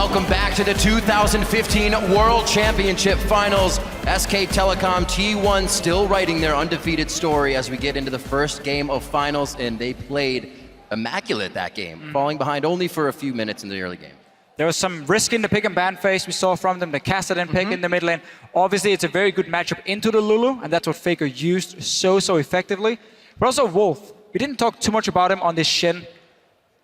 Welcome back to the 2015 World Championship Finals. SK Telecom T1 still writing their undefeated story as we get into the first game of finals, and they played immaculate that game, falling behind only for a few minutes in the early game. There was some risk in the pick and ban phase we saw from them, the cast and pick in the mid lane. Obviously, it's a very good matchup into the Lulu, and that's what Faker used so effectively. But also Wolf, we didn't talk too much about him on this Shen.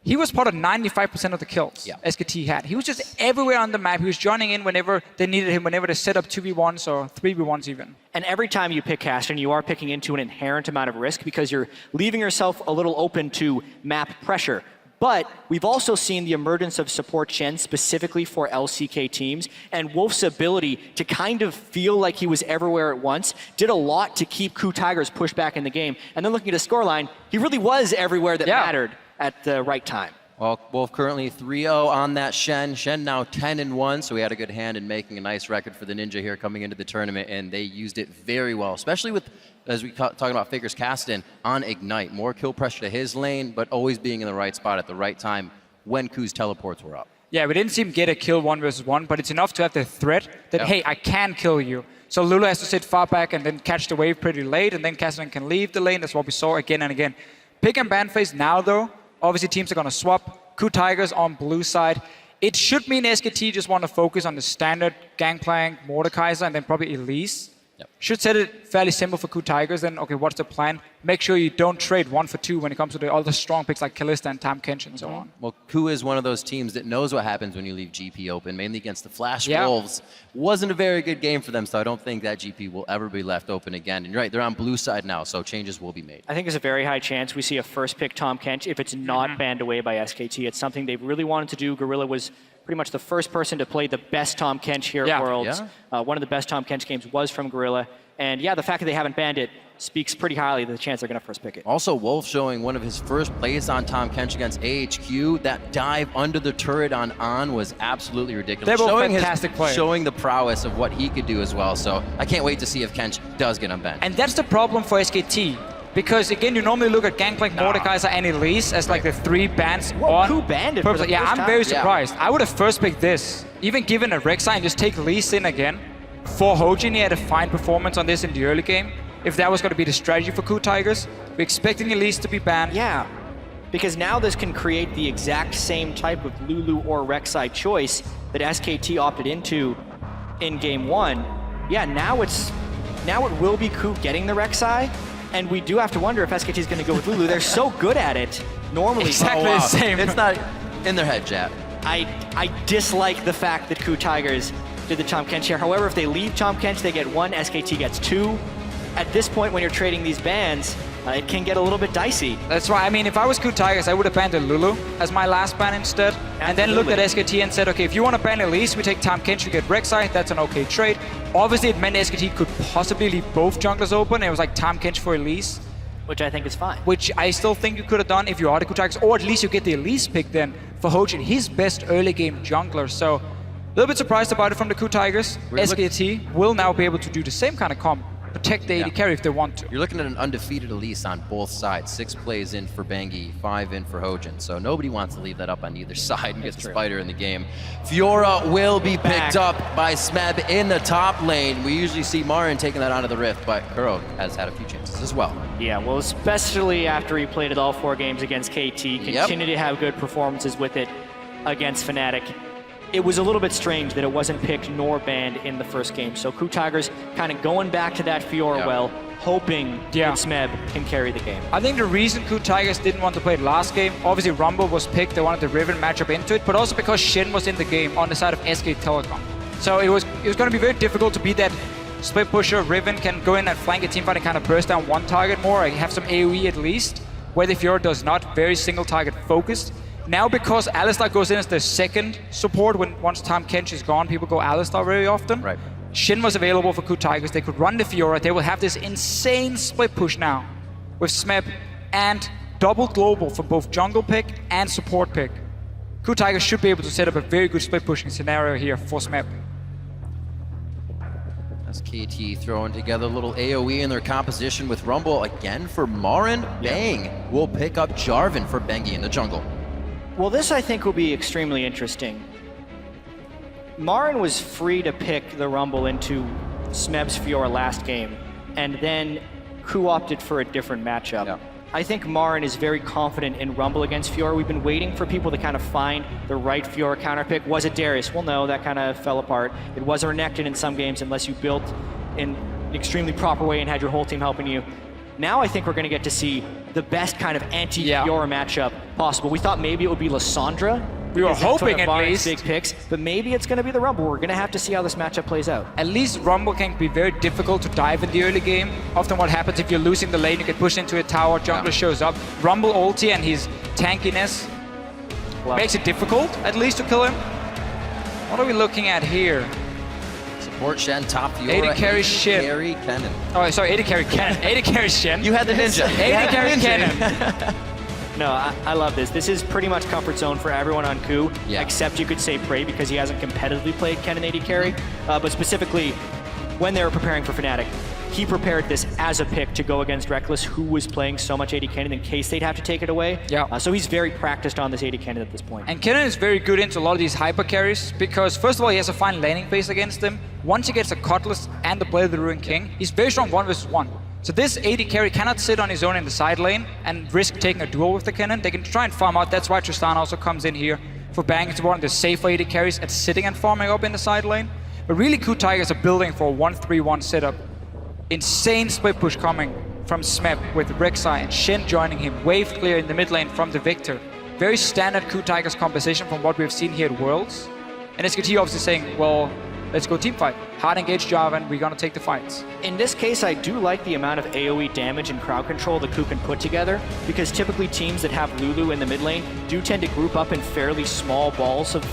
He was part of 95% of the kills SKT had. He was just everywhere on the map. He was joining in whenever they needed him, whenever they set up 2v1s or 3v1s even. And every time you pick Caston, you are picking into an inherent amount of risk because you're leaving yourself a little open to map pressure. But we've also seen the emergence of support Shen specifically for LCK teams, and Wolf's ability to kind of feel like he was everywhere at once did a lot to keep KOO Tigers pushed back in the game. And then looking at his scoreline, he really was everywhere that mattered at the right time. Well, Wolf currently 3-0 on that Shen. Shen now 10-1, so he had a good hand in making a nice record for the Ninja here coming into the tournament, and they used it very well, especially with, as we talking about Faker's Caston, on Ignite. More kill pressure to his lane, but always being in the right spot at the right time when KOO's teleports were up. Yeah, we didn't see him get a kill 1 versus 1, but it's enough to have the threat that, hey, I can kill you. So Lulu has to sit far back and then catch the wave pretty late, and then Caston can leave the lane. That's what we saw again and again. Pick and ban phase now, though. Obviously, teams are going to swap. KOO Tigers on blue side. It should mean SKT just want to focus on the standard Gangplank, Mordekaiser, and then probably Elise. Should set it fairly simple for KOO Tigers. Then, okay, what's the plan? Make sure you don't trade 1 for 2 when it comes to the other strong picks like Kalista and Tahm Kench and so on. Well, KOO is one of those teams that knows what happens when you leave GP open, mainly against the Flash Wolves. Wasn't a very good game for them, so I don't think that GP will ever be left open again. And you're right, they're on blue side now, so changes will be made. I think there's a very high chance we see a first pick Tahm Kench if it's not banned away by SKT. It's something they've really wanted to do. Gorilla was pretty much the first person to play the best Tahm Kench here at Worlds. One of the best Tahm Kench games was from Gorilla. And yeah, the fact that they haven't banned it speaks pretty highly of the chance they're going to first pick it. Also, Wolf showing one of his first plays on Tahm Kench against AHQ. That dive under the turret on was absolutely ridiculous. They're both fantastic players. Showing the prowess of what he could do as well. So I can't wait to see if Kench does get unbanned. And that's the problem for SKT. Because again, you normally look at Gangplank, Mordekaiser, and Elise as like the 3 bans on. KOO banned it for the first time. I'm very surprised. I would have first picked this. Even given a Rek'Sai and just take Elise in again. For Hojin, he had a fine performance on this in the early game. If that was going to be the strategy for KOO Tigers, we're expecting Elise to be banned. Yeah, because now this can create the exact same type of Lulu or Rek'Sai choice that SKT opted into in game 1. Yeah, now it will be KOO getting the Rek'Sai, and we do have to wonder if SKT is going to go with Lulu. They're so good at it normally. Exactly the same. It's not in their head, Jap. I dislike the fact that KOO Tigers did the Tahm Kench here. However, if they leave Tahm Kench, they get 1, SKT gets 2. At this point, when you're trading these bans, it can get a little bit dicey. That's right. I mean, if I was KOO Tigers, I would have banned the Lulu as my last ban instead. And then looked at SKT and said, okay, if you want to ban Elise, we take Tahm Kench, we get Rek'Sai. That's an okay trade. Obviously, it meant SKT could possibly leave both junglers open. It was like Tahm Kench for Elise. Which I think is fine. Which I still think you could have done if you are the KOO Tigers, or at least you get the Elise pick then for Hojin, his best early game jungler. So a little bit surprised about it from the KOO Tigers. SKT will now be able to do the same kind of comp, protect the AD carry if they want to. You're looking at an undefeated Elise on both sides. 6 plays in for Bengi, 5 in for Hojin. So nobody wants to leave that up on either side and get the spider in the game. Fiora will be picked up by Smeb in the top lane. We usually see Marin taking that out of the rift, but Kuro has had a few chances as well. Yeah, well, especially after he played it all 4 games against KT, continue to have good performances with it against Fnatic. It was a little bit strange that it wasn't picked nor banned in the first game. So KOO Tigers kind of going back to that Fiora well, hoping that Smeb can carry the game. I think the reason KOO Tigers didn't want to play it last game, obviously Rumble was picked, they wanted the Riven matchup into it, but also because Shen was in the game on the side of SK Telecom. So it was going to be very difficult to beat that split pusher. Riven can go in and flank a teamfight and kind of burst down one target more, have some AoE at least, where the Fiora does not, very single target focused. Now, because Alistar goes in as the second support, once Tahm Kench is gone, people go Alistar very often. Right. Shin was available for KOO Tigers. They could run the Fiora. They will have this insane split push now with Smeb and double global for both jungle pick and support pick. KOO Tigers should be able to set up a very good split pushing scenario here for Smeb. SKT throwing together a little AoE in their composition with Rumble again for Marin. Bang will pick up Jarvan for Bengi in the jungle. Well, this I think will be extremely interesting. Marin was free to pick the Rumble into Smeb's Fiora last game, and then KOO opted for a different matchup. Yeah. I think Marin is very confident in Rumble against Fiora. We've been waiting for people to kind of find the right Fiora counter pick. Was it Darius? Well, no, that kind of fell apart. It was a Renekton in some games unless you built in an extremely proper way and had your whole team helping you. Now I think we're going to get to see the best kind of anti-Fiora matchup possible. We thought maybe it would be Lissandra. We were because that's one hoping of at Marin's least. big picks, but maybe it's going to be the Rumble. We're going to have to see how this matchup plays out. At least Rumble can be very difficult to dive in the early game. Often what happens if you're losing the lane, you get pushed into a tower, jungler shows up. Rumble ulti and his tankiness makes it difficult, at least, to kill him. What are we looking at here? Support Shen, top Fiora. AD carry Shen. Carry Kennen. Oh, sorry, AD carry Kennen. AD carry Shen. You had the ninja. AD carry Kennen. No, I love this. This is pretty much comfort zone for everyone on KOO, except you could say Prey because he hasn't competitively played Kennen AD carry. But specifically, when they were preparing for Fnatic, he prepared this as a pick to go against Reckless, who was playing so much AD Kennen in case they'd have to take it away. Yeah. So he's very practiced on this AD Kennen at this point. And Kennen is very good into a lot of these hyper carries because first of all, he has a fine laning phase against them. Once he gets a Cutlass and the Blade of the Ruined King, he's very strong 1 versus 1. So this AD carry cannot sit on his own in the side lane and risk taking a duel with the Kennen. They can try and farm out. That's why Tristan also comes in here for banging. It's one of the safer AD carries at sitting and farming up in the side lane. But really, KOO Tigers are building for a 1-3-1 setup. Insane split push coming from Smeb with Rek'Sai and Shen joining him. Wave clear in the mid lane from the Victor. Very standard KOO Tigers composition from what we've seen here at Worlds. And SKT obviously saying, well, let's go team fight. Hard engage Jarvan, we're gonna take the fights. In this case, I do like the amount of AoE damage and crowd control that KOO can put together, because typically teams that have Lulu in the mid lane do tend to group up in fairly small balls of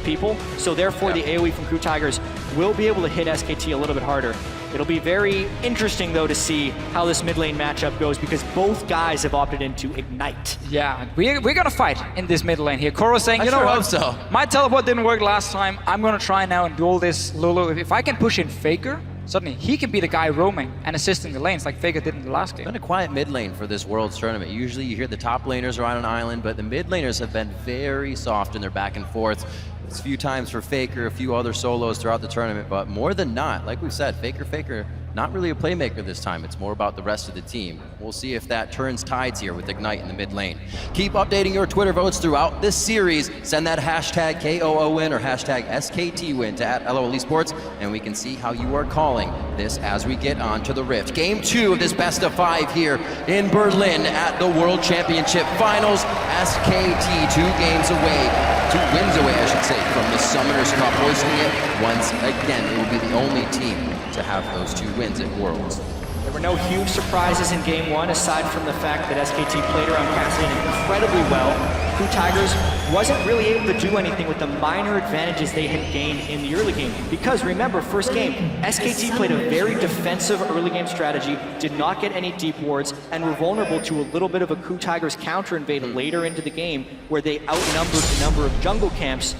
people. So therefore, the AoE from KOO Tigers will be able to hit SKT a little bit harder. It'll be very interesting, though, to see how this mid lane matchup goes, because both guys have opted into Ignite. Yeah, we're gonna fight in this mid lane here. Koro's saying, you know sure what? hope so. My teleport didn't work last time. I'm gonna try now and duel this Lulu. If I can push in Faker, suddenly he can be the guy roaming and assisting the lanes like Faker did in the last game. Been a quiet mid lane for this Worlds tournament. Usually you hear the top laners are on an island, but the mid laners have been very soft in their back and forths. It's a few times for Faker, a few other solos throughout the tournament, but more than not, like we said, Faker, not really a playmaker this time. It's more about the rest of the team. We'll see if that turns tides here with Ignite in the mid lane. Keep updating your Twitter votes throughout this series. Send that hashtag KOOWin or hashtag SKTWin to @LOL Esports, and we can see how you are calling this as we get on to the Rift. Game 2 of this best of 5 here in Berlin at the World Championship Finals. SKT 2 games away, 2 wins away, I should say, from the Summoners Cup, hoisting it once again. It will be the only team to have those 2 wins at Worlds. There were no huge surprises in Game 1, aside from the fact that SKT played around Cassidy incredibly well. KOO Tigers wasn't really able to do anything with the minor advantages they had gained in the early game. Because remember, first game, SKT played a very defensive early game strategy, did not get any deep wards, and were vulnerable to a little bit of a KOO Tigers counter invade later into the game, where they outnumbered the number of jungle camps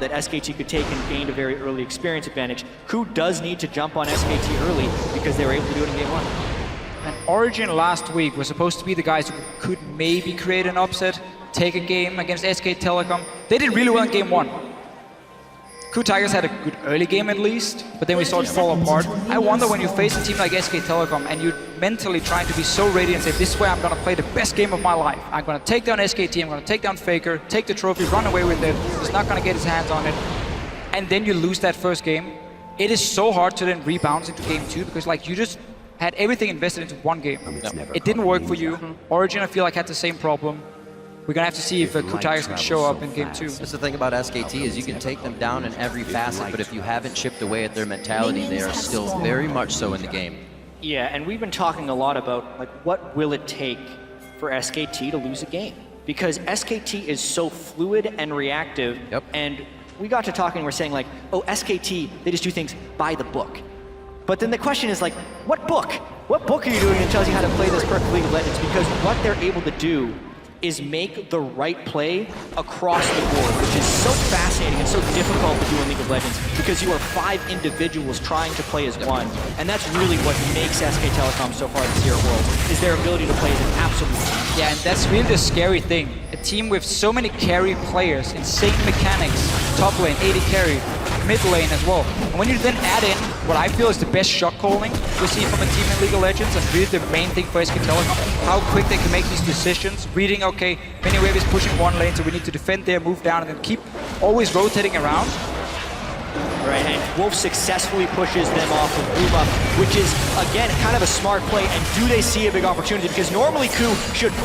that SKT could take and gained a very early experience advantage. KOO does need to jump on SKT early because they were able to do it in Game 1. And Origin last week was supposed to be the guys who could maybe create an upset, take a game against SK Telecom. They did really well in Game 1. KOO Tigers had a good early game at least, but then we saw it fall apart. I wonder when you face a team like SK Telecom and you're mentally trying to be so ready and say, this is where I'm going to play the best game of my life. I'm going to take down SKT, I'm going to take down Faker, take the trophy, run away with it. He's not going to get his hands on it. And then you lose that first game. It is so hard to then rebound into Game 2 because like you just had everything invested into one game. It didn't work for you. Origin, I feel like, had the same problem. We're going to have to see if KOO Tigers can show up in Game 2. That's the thing about SKT is you can take them down in every facet, but if you haven't chipped away at their mentality, they are still very much so in the game. Yeah, and we've been talking a lot about like what will it take for SKT to lose a game? Because SKT is so fluid and reactive, and we got to talking, we're saying like, oh, SKT, they just do things by the book. But then the question is like, what book? What book are you doing that tells you how to play this perfect League of Legends? Because what they're able to do is make the right play across the board, which is so fascinating and so difficult to do in League of Legends because you are 5 individuals trying to play as one. And that's really what makes SK Telecom so far this year at Worlds, is their ability to play as an absolute team. Yeah, and that's really the scary thing. A team with so many carry players, insane mechanics, top lane, 80 carry, mid lane as well. And when you then add in what I feel is the best shot calling we see from a team in League of Legends, and really the main thing for SK Telecom, how quick they can make these decisions, reading, okay, Miniwave is pushing one lane, so we need to defend there, move down, and then keep always rotating around. Right, and Wolf successfully pushes them off of Uma, which is, again, kind of a smart play. And do they see a big opportunity? Because normally KOO should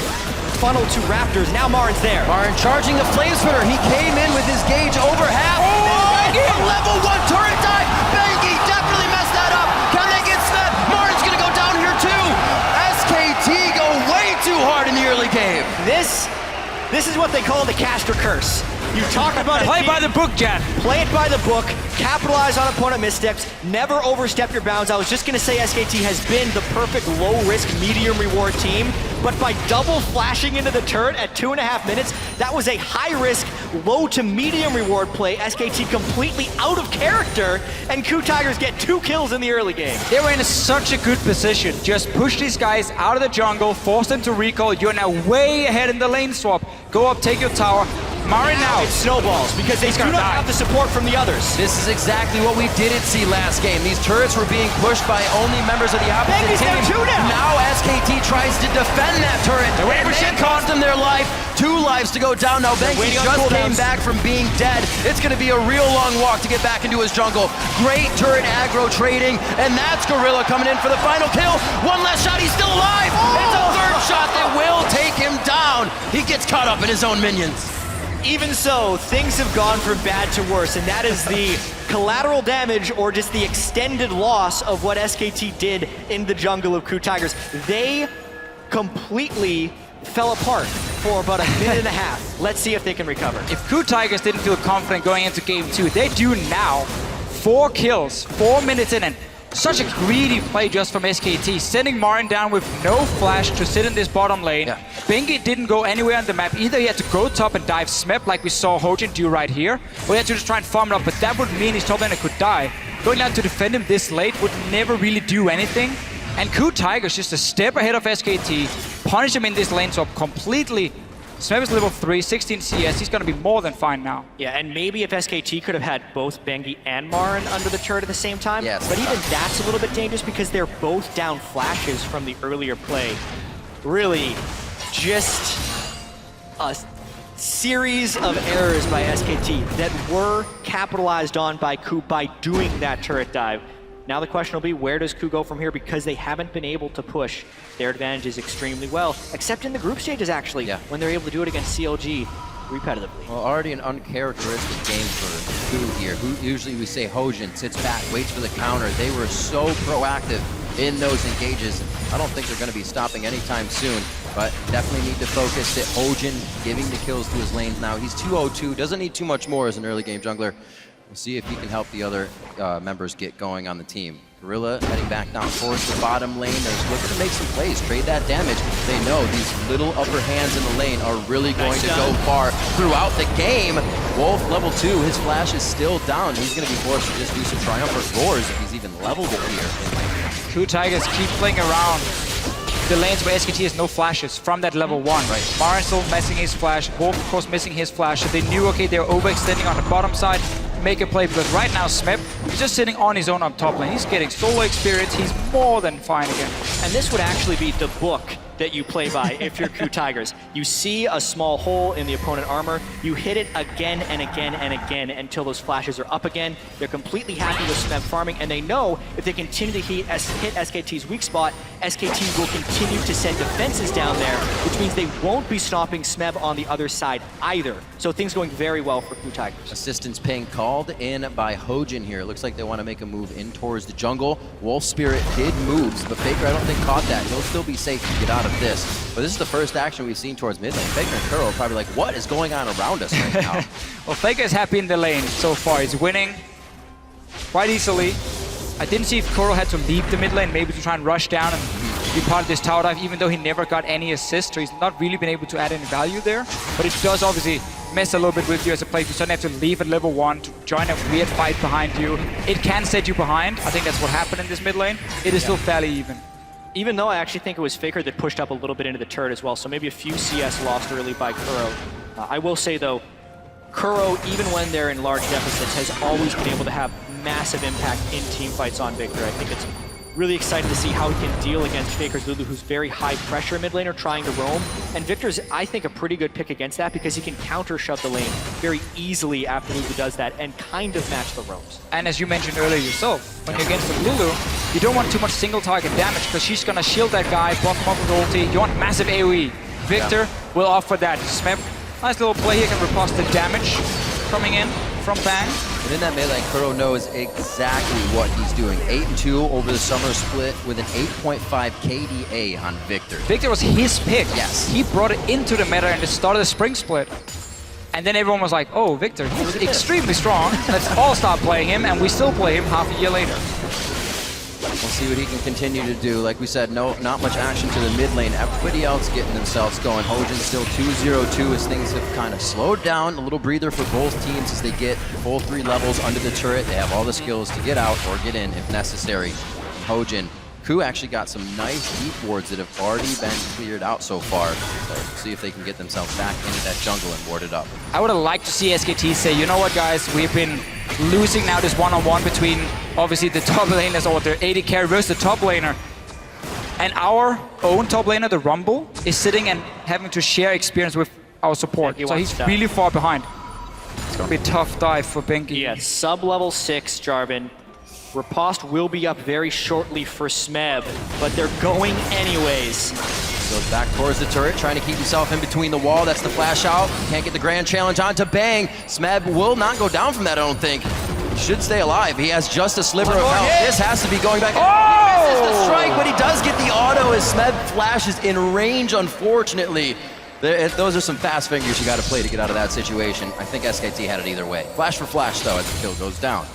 funnel to Raptors. Now Marin's there. Marin charging the Flame Splitter. He came in with his gauge over half. A level 1 turret dive. Bengi definitely messed that up. Can they get Smith? Marin's going to go down here too. SKT go way too hard in the early game. This is what they call the caster curse. You talk about it. Play by the book, Jan. Play it by the book, capitalize on opponent missteps, never overstep your bounds. I was just going to say SKT has been the perfect low-risk, medium-reward team, but by double flashing into the turret at 2.5 minutes, that was a high-risk, low to medium-reward play. SKT completely out of character, and KOO Tigers get 2 kills in the early game. They were in such a good position. Just push these guys out of the jungle, force them to recall. You're now way ahead in the lane swap. Go up, take your tower. Marin now. It snowballs because they do not have the support from the others. This is exactly what we didn't see last game. These turrets were being pushed by only members of the opposite Bengi's team. down 2 now. Now SKT tries to defend that turret. And it cost them their life. 2 lives to go down. Now Bengi just came back from being dead. It's going to be a real long walk to get back into his jungle. Great turret aggro trading. And that's Gorilla coming in for the final kill. One last shot. He's still alive. It's a 3rd shot that will take him down. He gets caught up in his own minions. Even so, things have gone from bad to worse, and that is the collateral damage or just the extended loss of what SKT did in the jungle of KOO Tigers. They completely fell apart for about a minute and a half. Let's see if they can recover. If KOO Tigers didn't feel confident going into game 2, they do now. 4 kills, 4 minutes in, and such a greedy play just from SKT, sending Marin down with no flash to sit in this bottom lane. Yeah. Bengi didn't go anywhere on the map. Either he had to go top and dive Smep like we saw Hojin do right here, or he had to just try and farm it up, but that would mean his top laner could die. Going down to defend him this late would never really do anything. And KOO Tigers just a step ahead of SKT, punish him in this lane swap completely. Smep is level 3, 16 CS, he's gonna be more than fine now. Yeah, and maybe if SKT could have had both Bengi and Marin under the turret at the same time, yes. But even that's a little bit dangerous because they're both down flashes from the earlier play. Really, just a series of errors by SKT that were capitalized on by KOO by doing that turret dive. Now the question will be, where does KOO go from here? Because they haven't been able to push their advantages extremely well, except in the group stages actually, when they're able to do it against CLG repetitively. Well, already an uncharacteristic game for KOO here. Usually we say Hojin sits back, waits for the counter. They were so proactive in those engages. I don't think they're going to be stopping anytime soon, but definitely need to focus at Hojin giving the kills to his lanes now. He's 202, doesn't need too much more as an early game jungler. We'll see if he can help the other members get going on the team. Gorilla heading back down towards the bottom lane. They're looking to make some plays, trade that damage. They know these little upper hands in the lane are really going to go far throughout the game. Wolf, level 2, his flash is still down. He's going to be forced to just do some triumphant roars if he's even leveled it here. KOO Tigers keep playing around the lanes where SKT has no flashes from that level 1. Right. Marin still missing his flash, Wolf of course missing his flash, so they knew, okay, they're overextending on the bottom side, make a play, because right now Smep is just sitting on his own up top lane. He's getting solo experience, he's more than fine again. And this would actually be the book that you play by if you're KOO Tigers. You see a small hole in the opponent armor, you hit it again and again and again until those flashes are up again. They're completely happy with Smeb farming, and they know if they continue to hit SKT's weak spot, SKT will continue to send defenses down there, which means they won't be stopping Smeb on the other side either. So things going very well for KOO Tigers. Assistance ping called in by Hojin here. It looks like they want to make a move in towards the jungle. Wolf Spirit did moves, but Faker I don't think caught that. He'll still be safe to get out of this. But this is the first action we've seen towards mid lane. Faker and Kuro are probably like, what is going on around us right now? Well, Faker is happy in the lane so far. He's winning quite easily. I didn't see if Kuro had to leave the mid lane, maybe to try and rush down and be part of this tower dive, even though he never got any assist, so he's not really been able to add any value there. But it does obviously mess a little bit with you as a player. You suddenly have to leave at level 1 to join a weird fight behind you. It can set you behind. I think that's what happened in this mid lane. It is still fairly even. Even though I actually think it was Faker that pushed up a little bit into the turret as well, so maybe a few CS lost early by KOO. I will say though, KOO, even when they're in large deficits, has always been able to have massive impact in team fights on Victor. I think it's really exciting to see how he can deal against Faker's Lulu, who's very high pressure mid laner trying to roam. And Victor's, I think, a pretty good pick against that because he can counter shove the lane very easily after Lulu does that and kind of match the roams. And as you mentioned earlier yourself, when you're against the Lulu, you don't want too much single target damage because she's gonna shield that guy, buff him up with ulti. You want massive AoE. Victor will offer that. Smeb, nice little play here, can riposte the damage coming in from Bang. And in that melee, KOO knows exactly what he's doing. 8-2 over the summer split with an 8.5 KDA on Victor. Victor was his pick. Yes. He brought it into the meta and it started the spring split. And then everyone was like, oh, Victor, he's extremely strong. Let's all start playing him, and we still play him half a year later. We'll see what he can continue to do. Like we said, not much action to the mid lane. Everybody else getting themselves going. Hojin still 2-0-2 as things have kind of slowed down. A little breather for both teams as they get full 3 levels under the turret. They have all the skills to get out or get in if necessary. Hojin. KOO actually got some nice deep wards that have already been cleared out so far. So we'll see if they can get themselves back into that jungle and ward it up. I would have liked to see SKT say, you know what, guys, we've been losing now this one-on-one between, obviously, the top laners or the AD carry versus the top laner. And our own top laner, the Rumble, is sitting and having to share experience with our support. Yeah, so he's really far behind. It's going to be a tough dive for Benki. Yeah, sub-level 6, Jarvan. Riposte will be up very shortly for Smeb, but they're going anyways. Goes back towards the turret, trying to keep himself in between the wall. That's the flash out. Can't get the grand challenge onto Bang. Smeb will not go down from that, I don't think. He should stay alive. He has just a sliver of health. This has to be going back. Oh! He misses the strike, but he does get the auto as Smeb flashes in range, unfortunately. Those are some fast fingers you got to play to get out of that situation. I think SKT had it either way. Flash for flash, though, as the kill goes down.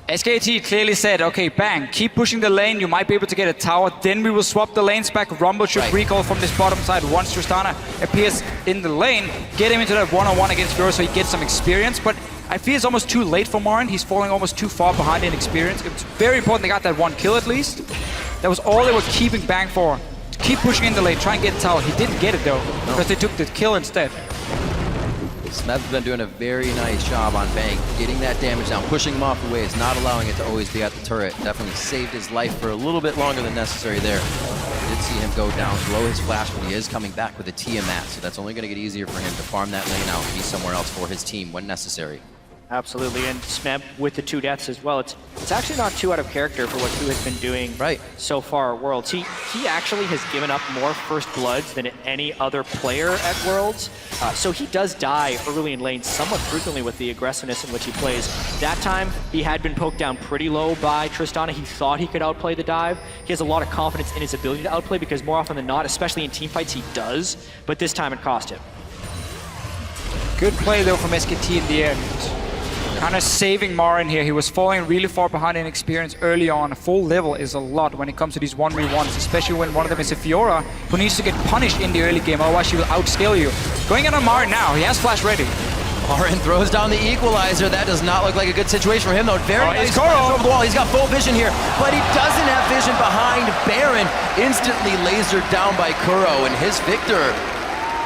SKT clearly said, okay, Bang, keep pushing the lane, you might be able to get a tower, then we will swap the lanes back. Rumble should recall from this bottom side once Tristana appears in the lane, get him into that one-on-one against Guro so he gets some experience, but I feel it's almost too late for Marin. He's falling almost too far behind in experience. It's very important they got that one kill at least. That was all they were keeping Bang for. To keep pushing in the lane, try and get the tower. He didn't get it though, because they took the kill instead. Smeb's been doing a very nice job on Bang, getting that damage down, pushing him off the waves, not allowing it to always be at the turret. Definitely saved his life for a little bit longer than necessary there. Did see him go down, blow his flash, but he is coming back with a Tiamat, so that's only going to get easier for him to farm that lane out and be somewhere else for his team when necessary. Absolutely, and Smeb with the 2 deaths as well. It's actually not too out of character for what KOO has been doing so far at Worlds. He actually has given up more First Bloods than any other player at Worlds. So he does die early in lane somewhat frequently with the aggressiveness in which he plays. That time, he had been poked down pretty low by Tristana. He thought he could outplay the dive. He has a lot of confidence in his ability to outplay because more often than not, especially in teamfights, he does. But this time it cost him. Good play though from SKT in the end. Kind of saving Marin here. He was falling really far behind in experience early on. A full level is a lot when it comes to these 1v1s, especially when one of them is a Fiora who needs to get punished in the early game, otherwise she will outscale you. Going in on Marin now. He has flash ready. Marin throws down the equalizer. That does not look like a good situation for him, though. Very nice flash over the wall. He's got full vision here, but he doesn't have vision behind Baron. Instantly lasered down by KOO, and his Victor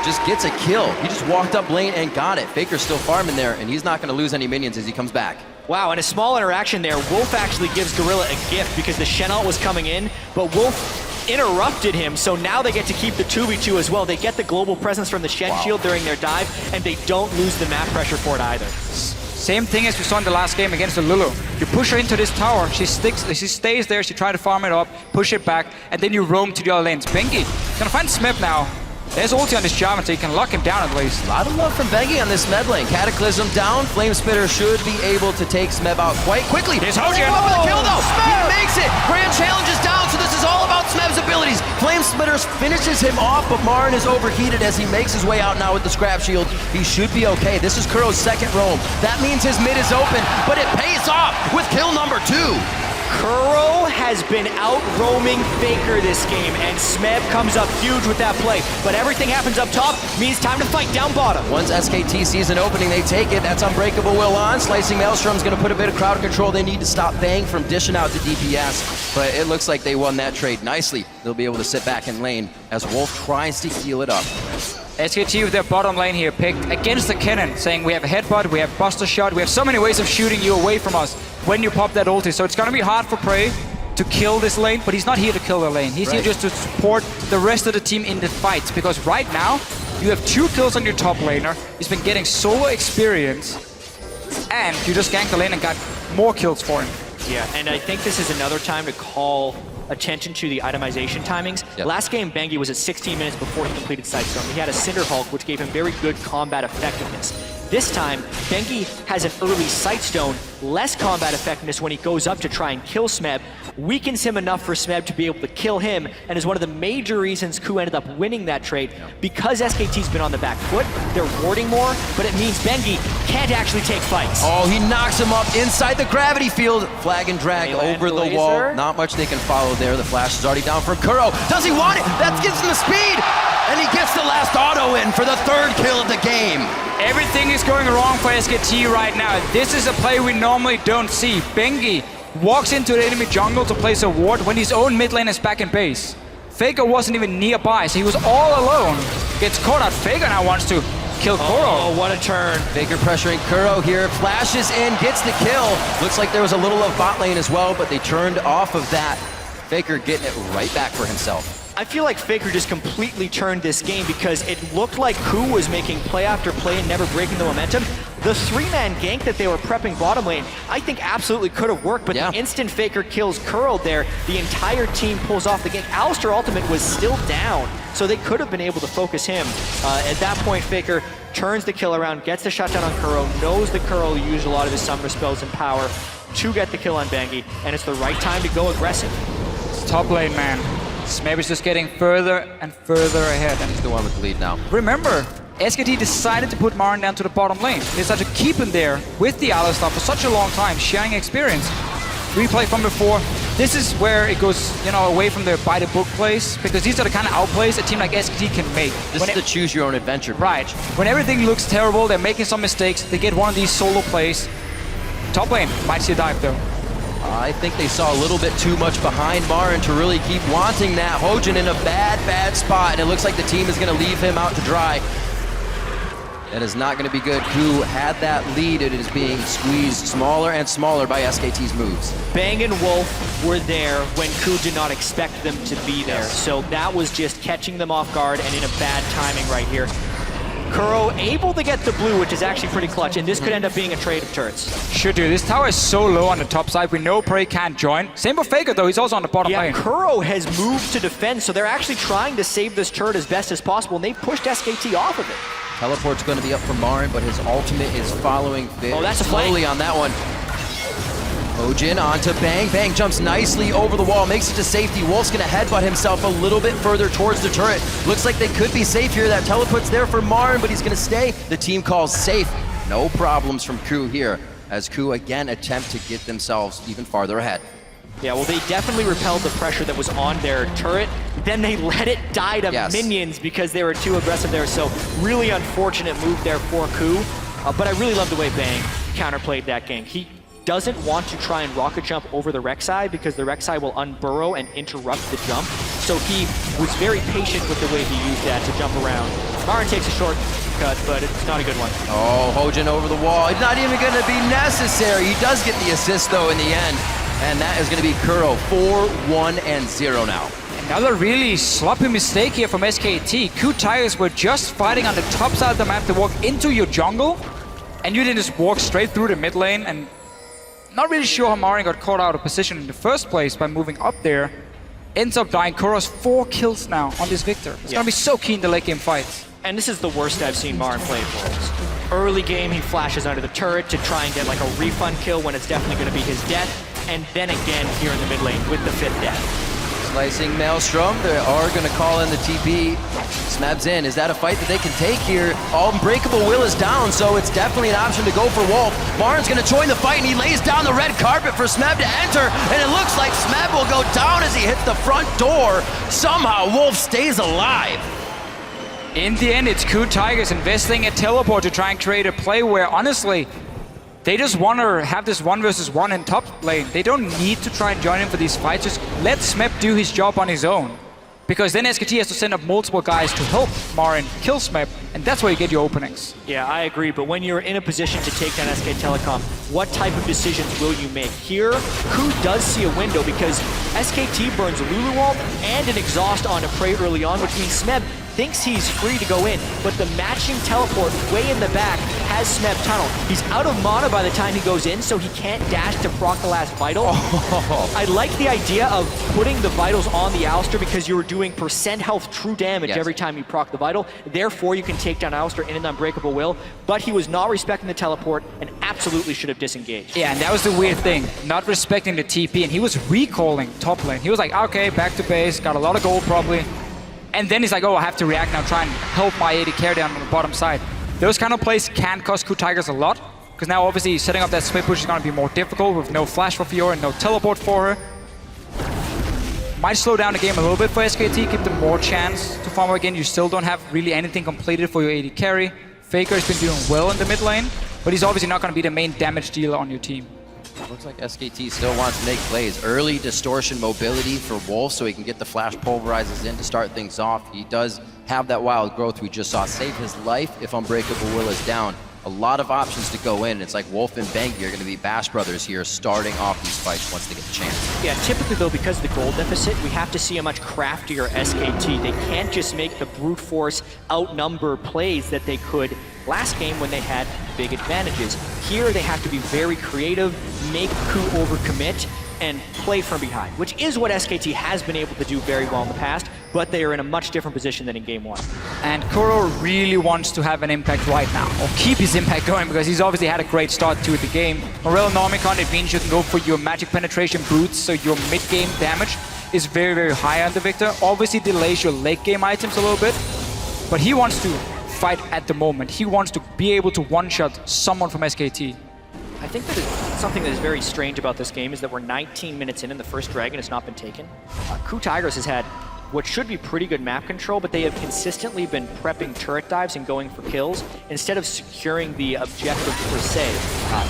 just gets a kill. He just walked up lane and got it. Faker's still farming there, and he's not going to lose any minions as he comes back. Wow, and a small interaction there. Wolf actually gives Gorilla a gift because the Shen ult was coming in, but Wolf interrupted him, so now they get to keep the 2v2 as well. They get the global presence from the Shen shield during their dive, and they don't lose the map pressure for it either. Same thing as we saw in the last game against the Lulu. You push her into this tower, she stays there, she tries to farm it up, push it back, and then you roam to the other lanes. Benki gonna find Smeb now. There's ulti on this Jarvan, so you can lock him down at least. A lot of love from Benki on this Smeb lane. Cataclysm down. Flame Spitter should be able to take Smeb out quite quickly. Here's Hojin. Up with a kill though. He makes it. Grand challenge is down, so this is all about Smeb's abilities. Flame Spitter finishes him off, but Marin is overheated as he makes his way out now with the scrap shield. He should be okay. This is KOO's second roam. That means his mid is open, but it pays off with kill number 2. KOO has been out roaming Faker this game, and Smeb comes up huge with that play. But everything happens up top, means time to fight down bottom. Once SKT sees an opening, they take it. That's Unbreakable Will on. Slicing Maelstrom's going to put a bit of crowd control. They need to stop Bang from dishing out to DPS. But it looks like they won that trade nicely. They'll be able to sit back in lane as Wolf tries to heal it up. SKT with their bottom lane here picked against the cannon, saying we have a headbutt, we have buster shot, we have so many ways of shooting you away from us when you pop that ulti. So it's going to be hard for Prey to kill this lane, but he's not here to kill the lane. He's here just to support the rest of the team in the fights, because right now you have 2 kills on your top laner. He's been getting solo experience, and you just ganked the lane and got more kills for him. Yeah, and I think this is another time to call attention to the itemization timings. Yep. Last game, Bengi was at 16 minutes before he completed Sidestorm. He had a Cinder Hulk, which gave him very good combat effectiveness. This time, Bengi has an early Sightstone, less combat effectiveness when he goes up to try and kill Smeb, weakens him enough for Smeb to be able to kill him, and is one of the major reasons KOO ended up winning that trade. Because SKT's been on the back foot, they're warding more, but it means Bengi can't actually take fights. Oh, he knocks him up inside the gravity field. Flag and drag Melee over the laser. wall. Not much they can follow there. The flash is already down from KOO. Does he want it? That gives him the speed! And he gets the last auto in for the 3rd kill of the game. Everything is going wrong for SKT right now. This is a play we normally don't see. Bengi walks into the enemy jungle to place a ward when his own mid lane is back in base. Faker wasn't even nearby, so he was all alone. Gets caught out. Faker now wants to kill KOO. Oh, what a turn. Faker pressuring KOO here. Flashes in, gets the kill. Looks like there was a little of bot lane as well, but they turned off of that. Faker getting it right back for himself. I feel like Faker just completely turned this game because it looked like KOO was making play after play and never breaking the momentum. The 3-man gank that they were prepping bottom lane, I think absolutely could have worked, but the instant Faker kills KOO there, the entire team pulls off the gank. Alistar ultimate was still down, so they could have been able to focus him. At that point, Faker turns the kill around, gets the shutdown on KOO, knows that KOO used a lot of his summer spells and power to get the kill on Bengi, and it's the right time to go aggressive. It's top lane, man. Smeb is just getting further and further ahead. And He's the one with the lead now. remember, SKT decided to put Marin down to the bottom lane. They decided to keep him there with the Alistar for such a long time, sharing experience. Replay from before. This is where it goes, away from their by-the-book plays, because these are the kind of outplays a team like SKT can make. This is the choose your own adventure. Right. When everything looks terrible, they're making some mistakes, they get one of these solo plays. Top lane might see a dive though. I think they saw a little bit too much behind Marin to really keep wanting that. Hojin in a bad spot, and it looks like the team is going to leave him out to dry. That is not going to be good. KOO had that lead. It is being squeezed smaller and smaller by SKT's moves. Bang and Wolf were there when KOO did not expect them to be there. So that was just catching them off guard and in a bad timing right here. KOO able to get the blue, which is actually pretty clutch, and this could end up being a trade of turrets. Should do. This tower is so low on the top side. We know Prey can't join. Same for Faker though. He's also on the bottom lane. KOO has moved to defend, so they're actually trying to save this turret as best as possible, and they pushed SKT off of it. Teleport's going to be up for Marin, but his ultimate is following very that's a slowly flank. on that one. Hojin onto Bang. Bang jumps nicely over the wall, makes it to safety. Wolf's going to headbutt himself a little bit further towards the turret. Looks like they could be safe here. That teleport's there for Marin, but he's going to stay. The team calls safe. No problems from KOO here, as KOO again attempt to get themselves even farther ahead. Yeah, well, they definitely repelled the pressure that was on their turret. Then they let it die to minions because they were too aggressive there. So really unfortunate move there for KOO. But I really love the way Bang counterplayed that gank. He doesn't want to try and rocket jump over the Rek'Sai because the Rek'Sai will unburrow and interrupt the jump. So he was very patient with the way he used that to jump around. Marin takes a shortcut, but it's not a good one. Oh, Hojin over the wall. It's not even going to be necessary. He does get the assist, though, in the end. And that is going to be KOO. 4-1-0 now. Another really sloppy mistake here from SKT. KOO Tigers were just fighting on the top side of the map to walk into your jungle, and you didn't just walk straight through the mid lane. And not really sure how Marin got caught out of position in the first place by moving up there. Ends up dying. KOO's 4 kills now on this Victor. It's going to be so keen to late game fights. And this is the worst I've seen Marin play for. Early game, he flashes under the turret to try and get like a refund kill when it's definitely going to be his death. And then again here in the mid lane with the 5th death. Slicing Maelstrom. They are going to call in the TP. Smeb's in. Is that a fight that they can take here? Unbreakable Will is down, so it's definitely an option to go for Wolf. Marin's going to join the fight, and he lays down the red carpet for Smeb to enter, and it looks like Smeb will go down as he hits the front door. Somehow, Wolf stays alive. In the end, it's KOO Tigers investing a teleport to try and create a play where, honestly, they just want to have this 1v1 in top lane. They don't need to try and join in for these fights. Just let Smeb do his job on his own. Because then SKT has to send up multiple guys to help Marin kill Smeb, and that's where you get your openings. Yeah, I agree, but when you're in a position to take down SK Telecom, what type of decisions will you make? Here, KOO does see a window because SKT burns Lulu Wall and an exhaust on a Prey early on, which means Smeb thinks he's free to go in, but the matching teleport way in the back has Smeb tunnel. He's out of mana by the time he goes in, so he can't dash to proc the last vital. I like the idea of putting the vitals on the Alistar because you're doing percent health true damage every time you proc the vital. Therefore, you can take down Alistar in an Unbreakable Will, but he was not respecting the teleport and absolutely should have disengaged. Yeah, and that was the weird thing, not respecting the TP, and he was recalling top lane. He was like, okay, back to base, got a lot of gold probably. And then he's like, oh, I have to react now, try and help my AD carry down on the bottom side. Those kind of plays can cost KOO Tigers a lot, because now obviously setting up that split push is going to be more difficult with no flash for Fiora and no teleport for her. Might slow down the game a little bit for SKT, give them more chance to farm again. You still don't have really anything completed for your AD carry. Faker has been doing well in the mid lane, but he's obviously not going to be the main damage dealer on your team. Looks like SKT still wants to make plays. Early distortion mobility for Wolf so he can get the flash pulverizers in to start things off. He does have that wild growth we just saw save his life if Unbreakable Will is down. A lot of options to go in. It's like Wolf and Bengi are going to be Bash Brothers here starting off these fights once they get the chance. Yeah, typically though, because of the gold deficit, we have to see a much craftier SKT. They can't just make the brute force outnumber plays that they could last game when they had big advantages. Here they have to be very creative, make KOO overcommit, and play from behind, which is what SKT has been able to do very well in the past, but they are in a much different position than in game one. And KOO really wants to have an impact right now, or keep his impact going, because he's obviously had a great start to the game. Morel Nomicon, it means you can go for your magic penetration boots, so your mid-game damage is very, very high on the Victor. Obviously delays your late-game items a little bit, but he wants to fight at the moment. He wants to be able to one-shot someone from SKT. I think that something that is very strange about this game is that we're 19 minutes in and the first dragon has not been taken. KOO Tigers has had what should be pretty good map control, but they have consistently been prepping turret dives and going for kills instead of securing the objective per se.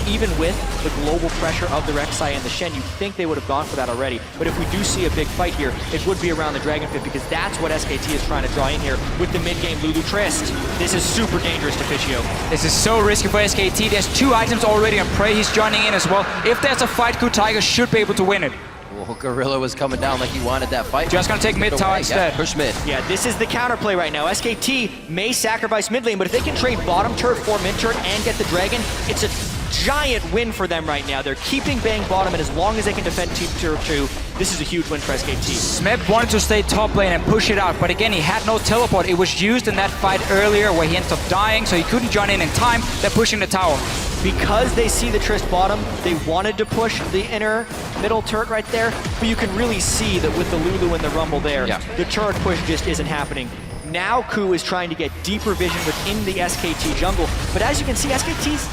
Even with the global pressure of the Rek'Sai and the Shen, you'd think they would have gone for that already. But if we do see a big fight here, it would be around the Dragon Pit because that's what SKT is trying to draw in here with the mid-game Lulu Trist. This is super dangerous to Fischio. This is so risky for SKT. There's 2 items already on Prey. He's joining in as well. If there's a fight, KOO Tigers should be able to win it. Well, Gorilla was coming down like he wanted that fight. Just gonna take mid tower instead. Yeah, push mid. Yeah, this is the counterplay right now. SKT may sacrifice mid lane, but if they can trade bottom turret for mid turret and get the dragon, it's a giant win for them right now. They're keeping Bang bottom, and as long as they can defend Team Tier 2, this is a huge win for SKT. Smeb wanted to stay top lane and push it out, but again, he had no teleport. It was used in that fight earlier where he ended up dying, so he couldn't join in time. They're pushing the tower. Because they see the Trist bottom, they wanted to push the inner middle turret right there, but you can really see that with the Lulu and the Rumble there, the turret push just isn't happening. Now KOO is trying to get deeper vision within the SKT jungle, but as you can see, SKT's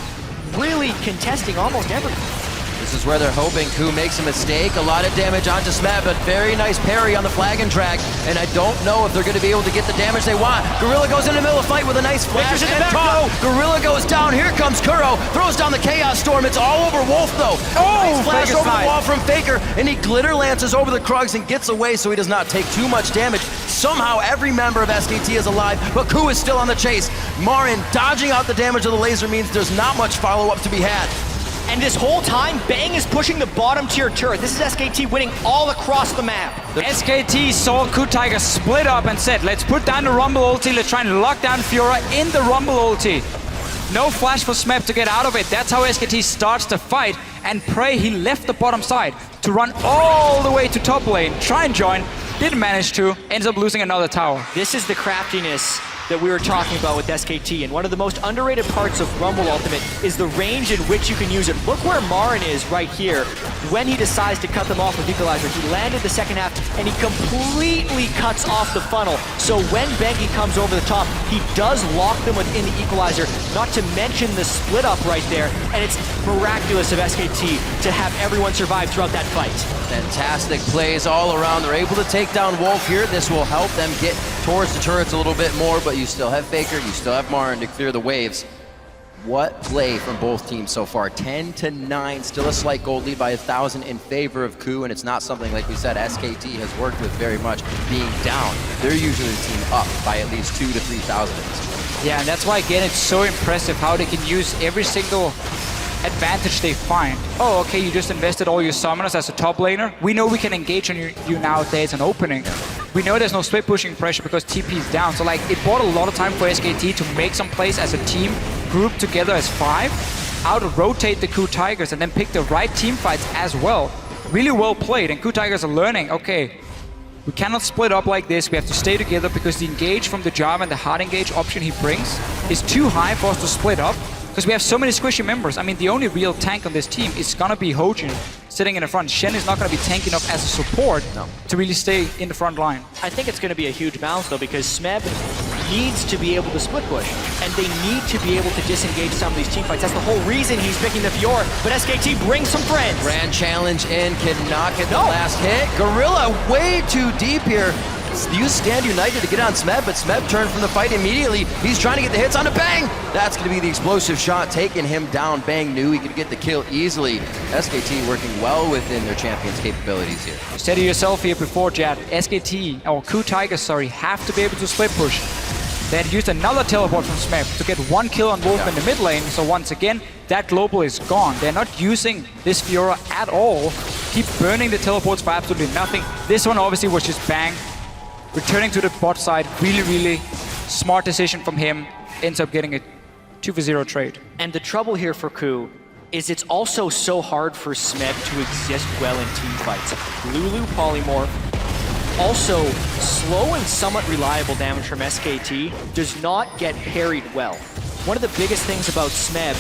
really contesting almost everything. This is where they're hoping KOO makes a mistake. A lot of damage onto Smeb, but very nice parry on the Flagon track. And I don't know if they're going to be able to get the damage they want. Gorilla goes in the middle of the fight with a nice flash and top. Gorilla goes down. Here comes Kuro. Throws down the Chaos Storm. It's all over Wolf, though. Nice flash over the wall from Faker. And he glitter lances over the Krugs and gets away so he does not take too much damage. Somehow every member of SKT is alive, but KOO is still on the chase. Marin dodging out the damage of the laser means there's not much follow-up to be had. And this whole time, Bang is pushing the bottom tier turret. This is SKT winning all across the map. SKT saw KOO Tigers split up and said, let's put down the Rumble ulti, let's try and lock down Fiora in the Rumble ulti. No flash for Smeb to get out of it. That's how SKT starts the fight. And Prey, he left the bottom side to run all the way to top lane, try and join, didn't manage to, ends up losing another tower. This is the craftiness that we were talking about with SKT, and one of the most underrated parts of Rumble Ultimate is the range in which you can use it. Look where Marin is right here when he decides to cut them off with Equalizer. He landed the second half, and he completely cuts off the funnel. So when Bengi comes over the top, he does lock them within the Equalizer, not to mention the split up right there, and it's miraculous of SKT to have everyone survive throughout that fight. Fantastic plays all around. They're able to take down Wolf here. This will help them get towards the turrets a little bit more, but you still have Faker, you still have Marin to clear the waves. What play from both teams so far? 10-9, still a slight gold lead by 1,000 in favor of KOO, and it's not something, like we said, SKT has worked with very much, being down. They're usually the team up by at least 2,000 to 3,000 at this point. Yeah, and that's why, again, it's so impressive how they can use every single advantage they find. Oh, okay, you just invested all your summoners as a top laner. We know we can engage on you now if there's an opening. We know there's no split pushing pressure because TP is down. So like, it bought a lot of time for SKT to make some plays as a team, group together as 5, out-rotate the KOO Tigers, and then pick the right team fights as well. Really well played, and KOO Tigers are learning, okay, we cannot split up like this. We have to stay together because the engage from the Java and the hard engage option he brings is too high for us to split up. Because we have so many squishy members. I mean, the only real tank on this team is gonna be Hojin sitting in the front. Shen is not gonna be tank enough as a support to really stay in the front line. I think it's gonna be a huge balance though, because Smeb needs to be able to split push, and they need to be able to disengage some of these team fights. That's the whole reason he's picking the Fiora, but SKT brings some friends. Grand challenge in, cannot get the last hit. Gorilla way too deep here. Use Stand United to get on Smeb, but Smeb turned from the fight immediately. He's trying to get the hits onto Bang. That's going to be the explosive shot, taking him down. Bang knew he could get the kill easily. SKT working well within their champion's capabilities here. Steady yourself here before, Jad. SKT, or KOO Tigers, sorry, have to be able to split push. They had used another teleport from Smeb to get 1 kill on Wolf in the mid lane, so once again, that global is gone. They're not using this Fiora at all. Keep burning the teleports for absolutely nothing. This one obviously was just Bang. Returning to the bot side, really smart decision from him. Ends up getting a 2-for-0 trade. And the trouble here for KOO is it's also so hard for Smeb to exist well in team fights. Lulu polymorph, also slow and somewhat reliable damage from SKT, does not get parried well. One of the biggest things about Smeb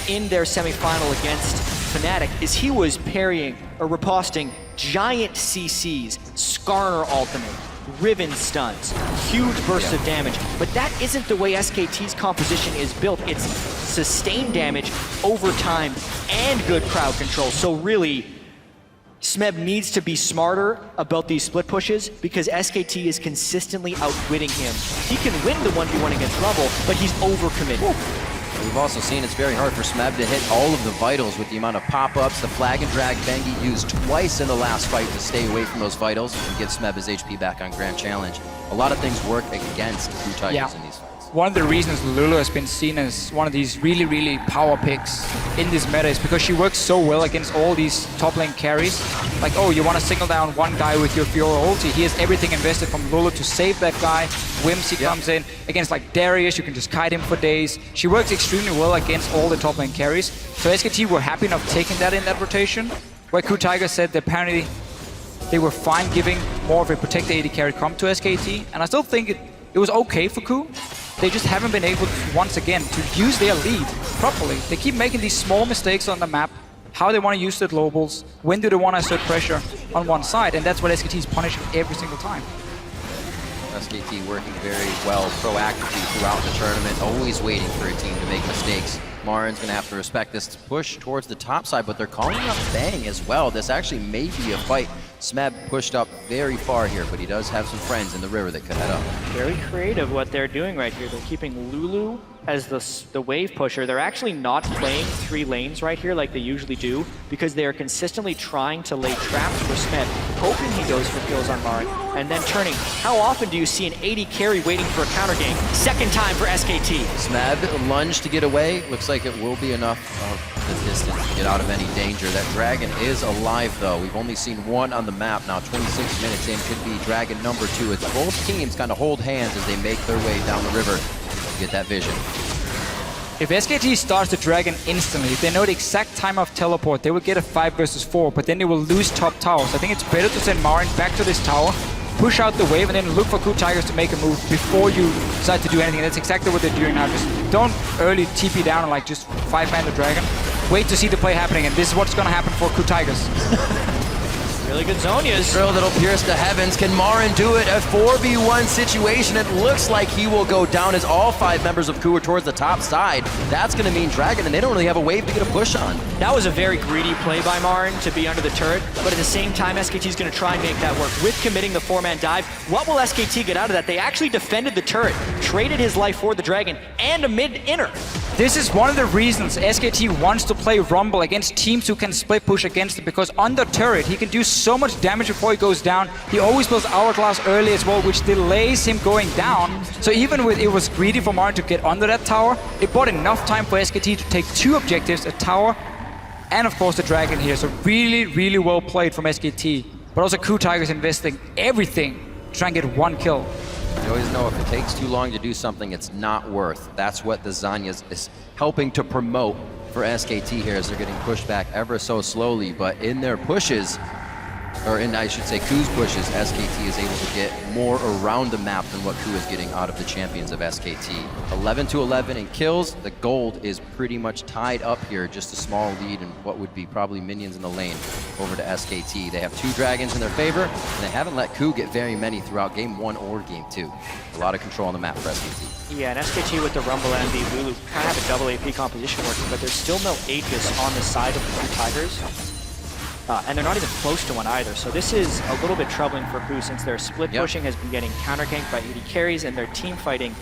in their semifinal against Fnatic is he was parrying or riposting giant CCs, Skarner ultimate, Riven stuns, huge bursts of damage, but that isn't the way SKT's composition is built. It's sustained damage over time and good crowd control. So really, Smeb needs to be smarter about these split pushes because SKT is consistently outwitting him. He can win the 1v1 against Rumble, but he's overcommitted. We've also seen it's very hard for Smeb to hit all of the vitals with the amount of pop-ups. The flag and drag Bengi used twice in the last fight to stay away from those vitals and get Smeb his HP back on Grand Challenge. A lot of things work against KOO Tigers in these fights. One of the reasons Lulu has been seen as one of these really power picks in this meta is because she works so well against all these top lane carries. Like, oh, you want to single down one guy with your Fiora ulti. He has everything invested from Lulu to save that guy. Whimsy comes in. Against like Darius, you can just kite him for days. She works extremely well against all the top lane carries. So SKT were happy enough taking that in that rotation. Where KOO Tigers said that apparently they were fine giving more of a protect AD carry comp to SKT. And I still think it was okay for KOO. They just haven't been able to, once again, to use their lead properly. They keep making these small mistakes on the map, how they want to use the globals, when do they want to assert pressure on one side, and that's what SKT is punishing every single time. SKT working very well proactively throughout the tournament, always waiting for a team to make mistakes. Marin's going to have to respect this push towards the top side, but they're calling up Bang as well. This actually may be a fight. Smeb pushed up very far here, but he does have some friends in the river that could head up. Very creative what they're doing right here. They're keeping Lulu as the wave pusher. They're actually not playing 3 lanes right here like they usually do because they are consistently trying to lay traps for Smeb, hoping he goes for kills on Marin, and then turning. How often do you see an 80 carry waiting for a counter gank? Second time for SKT. Smeb lunged to get away. Looks like it will be enough of the distance to get out of any danger. That Dragon is alive though. We've only seen one on the map now. 26 minutes in, could be Dragon number 2. It's both teams kind of hold hands as they make their way down the river to get that vision. If SKT starts the Dragon instantly, if they know the exact time of teleport, they will get a 5 versus 4, but then they will lose top towers. I think it's better to send Marin back to this tower, push out the wave and then look for KOO Tigers to make a move before you decide to do anything. That's exactly what they're doing now. Just don't early TP down and like just 5-man the dragon. Wait to see the play happening, and this is what's gonna happen for KOO Tigers. Really good Zhonya's. Drill that'll pierce the heavens. Can Marin do it? A 4v1 situation. It looks like he will go down as all 5 members of KOO are towards the top side. That's going to mean Dragon, and they don't really have a wave to get a push on. That was a very greedy play by Marin to be under the turret, but at the same time, SKT is going to try and make that work with committing the 4-man dive. What will SKT get out of that? They actually defended the turret, traded his life for the Dragon, and a mid-inner. This is one of the reasons SKT wants to play Rumble against teams who can split push against it, because on the turret, he can do so much damage before he goes down. He always builds Hourglass early as well, which delays him going down. So even with it was greedy for Marin to get under that tower, it bought enough time for SKT to take 2 objectives, a tower, and of course the Dragon here. So really, really well played from SKT. But also KOO Tigers investing everything to try and get 1 kill. You always know if it takes too long to do something, it's not worth. That's what the Zhonya's is helping to promote for SKT here, as they're getting pushed back ever so slowly. But in their pushes, or in, I should say, KOO's pushes, SKT is able to get more around the map than what KOO is getting out of the champions of SKT. 11-11 in kills. The gold is pretty much tied up here, just a small lead in what would be probably minions in the lane over to SKT. They have 2 dragons in their favor, and they haven't let KOO get very many throughout game 1 or game 2. A lot of control on the map for SKT. Yeah, and SKT with the Rumble and the Lulu kind of have a double AP composition working, but there's still no Aegis on the side of the KOO Tigers. And they're not even close to one either. So this is a little bit troubling for KOO, since their split pushing has been getting counter-ganked by AD carries, and their team fighting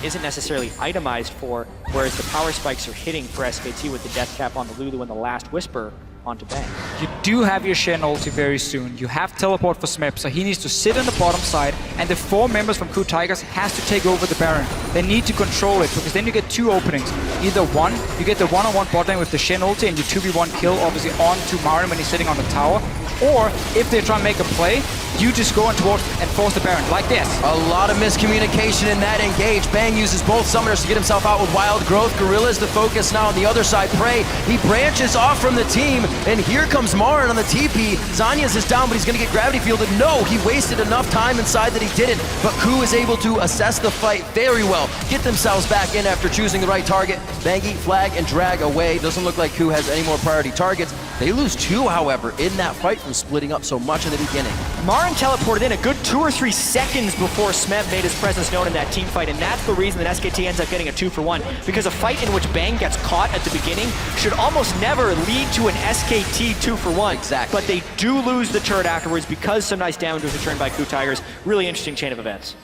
isn't necessarily itemized for, whereas the power spikes are hitting for SKT with the death cap on the Lulu and the last Whisper onto Bang. You do have your Shen ulti very soon. You have teleport for Smep, so he needs to sit on the bottom side, and the 4 members from KOO Tigers has to take over the Baron. They need to control it, because then you get 2 openings. Either one, you get the one-on-one bot lane with the Shen ulti and you 2v1 kill, obviously onto Marin when he's sitting on the tower, or if they try and make a play, you just go in towards and force the Baron, like this. A lot of miscommunication in that engage. Bang uses both summoners to get himself out with Wild Growth. Gorilla's the focus now on the other side. Prey, he branches off from the team, and here comes Marin on the TP. Zhonya's is down, but he's going to get gravity fielded. No, he wasted enough time inside that he didn't, but KOO is able to assess the fight very well, get themselves back in after choosing the right target. Bangy, flag, and drag away. Doesn't look like KOO has any more priority targets. They lose 2, however, in that fight from splitting up so much in the beginning. Marin teleported in a good 2 or 3 seconds before Smep made his presence known in that team fight, and that's the reason that SKT ends up getting a 2-for-1, because a fight in which Bang gets caught at the beginning should almost never lead to an SKT 2-for-1. Exactly. But they do lose the turret afterwards because some nice damage was returned by KOO Tigers. Really interesting chain of events.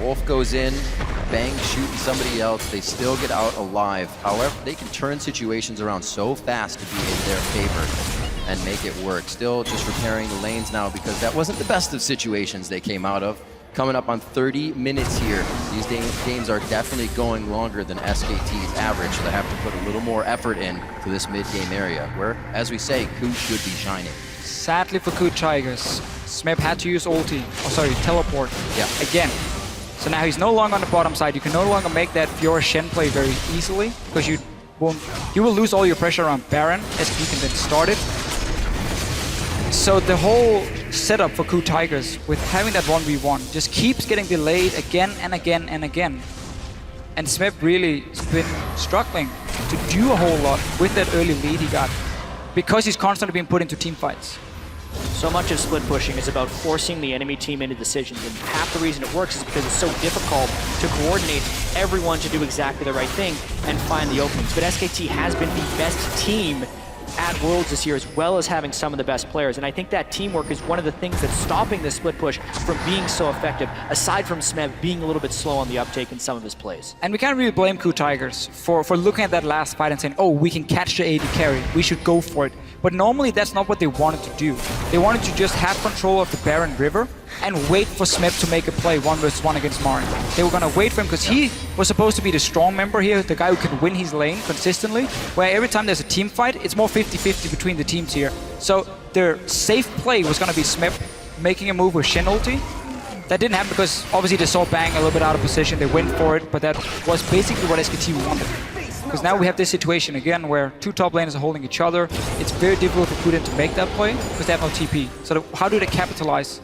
Wolf goes in, Bang shooting somebody else, they still get out alive. However, they can turn situations around so fast to be in their favor and make it work. Still just repairing the lanes now, because that wasn't the best of situations they came out of. Coming up on 30 minutes here. These games are definitely going longer than SKT's average, so they have to put a little more effort in to this mid-game area, where, as we say, KOO should be shining. Sadly for KOO Tigers, Smep had to use ulti, teleport, again. So now he's no longer on the bottom side. You can no longer make that Fiora Shen play very easily, because you will lose all your pressure on Baron, as he can then start it. So the whole setup for KOO Tigers with having that 1v1 just keeps getting delayed again and again and again. And Smep really has been struggling to do a whole lot with that early lead he got, because he's constantly being put into team fights. So much of split pushing is about forcing the enemy team into decisions, and half the reason it works is because it's so difficult to coordinate everyone to do exactly the right thing and find the openings. But SKT has been the best team at Worlds this year, as well as having some of the best players, and I think that teamwork is one of the things that's stopping this split push from being so effective, aside from Smep being a little bit slow on the uptake in some of his plays. And we can't really blame KOO Tigers for looking at that last fight and saying, oh, we can catch the AD carry, we should go for it. But normally that's not what they wanted to do. They wanted to just have control of the Baron River and wait for Smep to make a play 1v1 against Marin. They were gonna wait for him because he was supposed to be the strong member here, the guy who can win his lane consistently, where every time there's a team fight, it's more 50-50 between the teams here. So their safe play was gonna be Smep making a move with Shen ulti. That didn't happen because obviously they saw Bang a little bit out of position, they went for it, but that was basically what SKT wanted. Because now we have this situation again where two top laners are holding each other. It's very difficult for Putin to make that play because they have no TP. So how do they capitalize?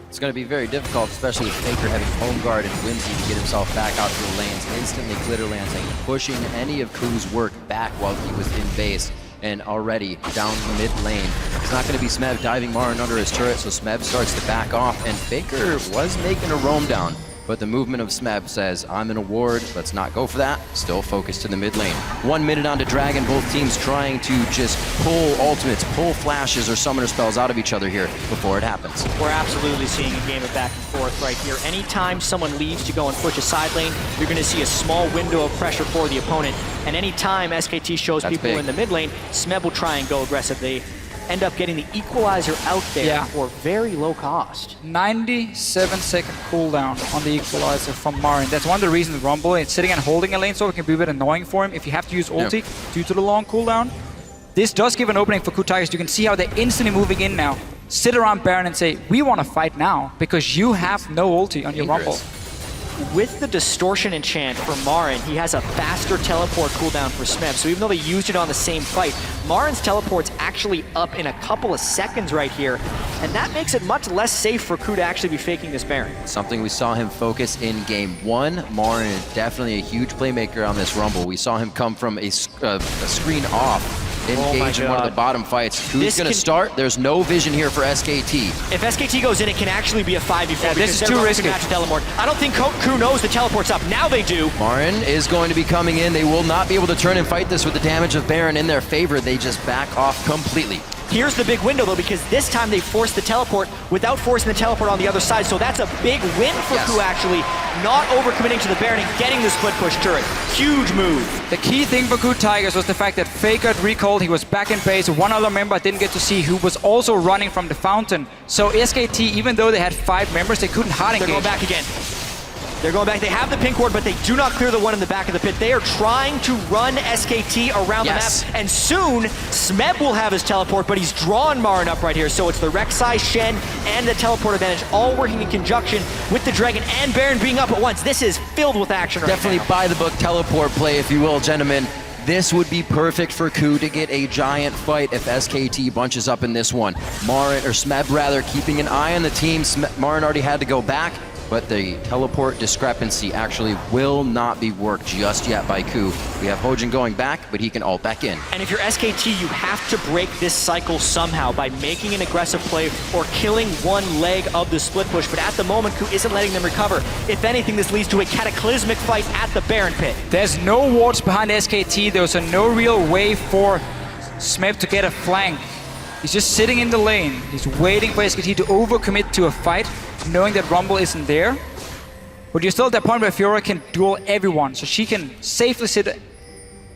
It's going to be very difficult, especially with Faker having home guard and Whimsy to get himself back out to the lanes. Instantly glitter lancing, pushing any of KOO's work back while he was in base. And already down the mid lane. It's not going to be Smeb diving Marin under his turret, so Smeb starts to back off. And Faker was making a roam down, but the movement of Smeb says, I'm in a ward, let's not go for that. Still focused to the mid lane. 1 minute on to Dragon, both teams trying to just pull ultimates, pull flashes or summoner spells out of each other here before it happens. We're absolutely seeing a game of back and forth right here. Anytime someone leaves to go and push a side lane, you're going to see a small window of pressure for the opponent. And anytime SKT shows people in the mid lane, Smeb will try and go aggressive. They end up getting the equalizer out there for very low cost. 97-second cooldown on the equalizer from Marin. That's one of the reasons Rumble is sitting and holding a lane so it can be a bit annoying for him if you have to use ulti due to the long cooldown. This does give an opening for KOO Tigers. You can see how they're instantly moving in now. Sit around Baron and say, we want to fight now because you have no ulti on your Rumble. With the distortion enchant for Marin, he has a faster teleport cooldown for Smeb. So even though they used it on the same fight, Marin's teleport's actually up in a couple of seconds right here. And that makes it much less safe for KOO to actually be faking this Baron. Something we saw him focus in game 1. Marin is definitely a huge playmaker on this Rumble. We saw him come from a screen off. Engage in one of the bottom fights. KOO's going to start. There's no vision here for SKT. If SKT goes in, it can actually be a 5v4. This is too risky. I don't think KOO knows the teleport's up. Now they do. Marin is going to be coming in. They will not be able to turn and fight this with the damage of Baron in their favor. They just back off completely. Here's the big window, though, because this time they forced the teleport without forcing the teleport on the other side. So that's a big win for KOO, actually. Not overcommitting to the Baron and getting the split push turret. Huge move. The key thing for KOO Tigers was the fact that Faker had recalled. He was back in base. One other member I didn't get to see who was also running from the fountain. So SKT, even though they had 5 members, they couldn't hard engage. They're going back again. They're going back. They have the pink ward, but they do not clear the one in the back of the pit. They are trying to run SKT around the map, and soon Smeb will have his teleport, but he's drawn Marin up right here. So it's the Rek'Sai, Shen, and the teleport advantage all working in conjunction with the Dragon and Baron being up at once. This is filled with action right now. Definitely by the book teleport play, if you will, gentlemen. This would be perfect for KOO to get a giant fight if SKT bunches up in this one. Marin, or Smeb rather, keeping an eye on the team. Marin already had to go back, but the teleport discrepancy actually will not be worked just yet by KOO. We have Hojin going back, but he can ult back in. And if you're SKT, you have to break this cycle somehow by making an aggressive play or killing one leg of the split push. But at the moment, KOO isn't letting them recover. If anything, this leads to a cataclysmic fight at the Baron pit. There's no wards behind SKT. There's no real way for Smeb to get a flank. He's just sitting in the lane. He's waiting for SKT to overcommit to a fight, knowing that Rumble isn't there. But you're still at that point where Fiora can duel everyone, so she can safely sit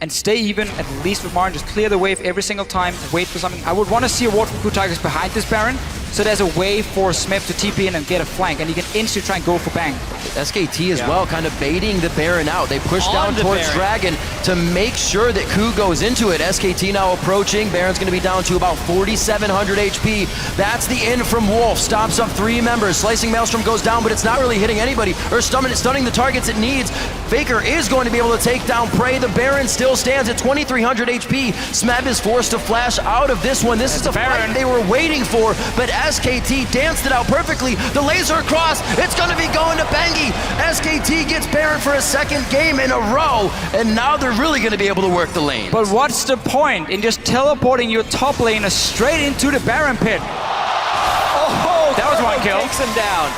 and stay even, at least with Marin, just clear the wave every single time, wait for something. I would want to see a ward from KOO Tigers behind this Baron, so there's a way for Smeb to TP in and get a flank, and he can instantly try and go for bang. SKT as well, kind of baiting the Baron out. They push down towards Dragon to make sure that KOO goes into it. SKT now approaching. Baron's going to be down to about 4,700 HP. That's the in from Wolf. Stops up 3 members. Slicing Maelstrom goes down, but it's not really hitting anybody or stunning the targets it needs. Faker is going to be able to take down Prey. The Baron still stands at 2,300 HP. Smeb is forced to flash out of this one. This is the fight they were waiting for, but SKT danced it out perfectly. The laser across. It's going to be going to Bengi. SKT gets Baron for a 2nd game in a row, and now they're really going to be able to work the lane. But what's the point in just teleporting your top laner straight into the Baron pit? Oh, that was one kill. Takes him down.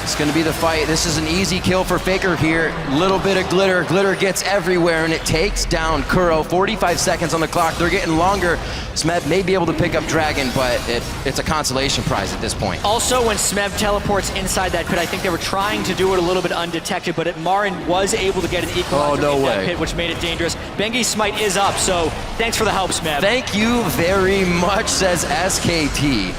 It's going to be the fight. This is an easy kill for Faker here. Little bit of glitter. Glitter gets everywhere, and it takes down KOO. 45 seconds on the clock. They're getting longer. Smeb may be able to pick up Dragon, but it's a consolation prize at this point. Also, when Smeb teleports inside that pit, I think they were trying to do it a little bit undetected, but Marin was able to get an equalizer in that pit, which made it dangerous. Bengi's smite is up, so thanks for the help, Smeb. Thank you very much, says SKT.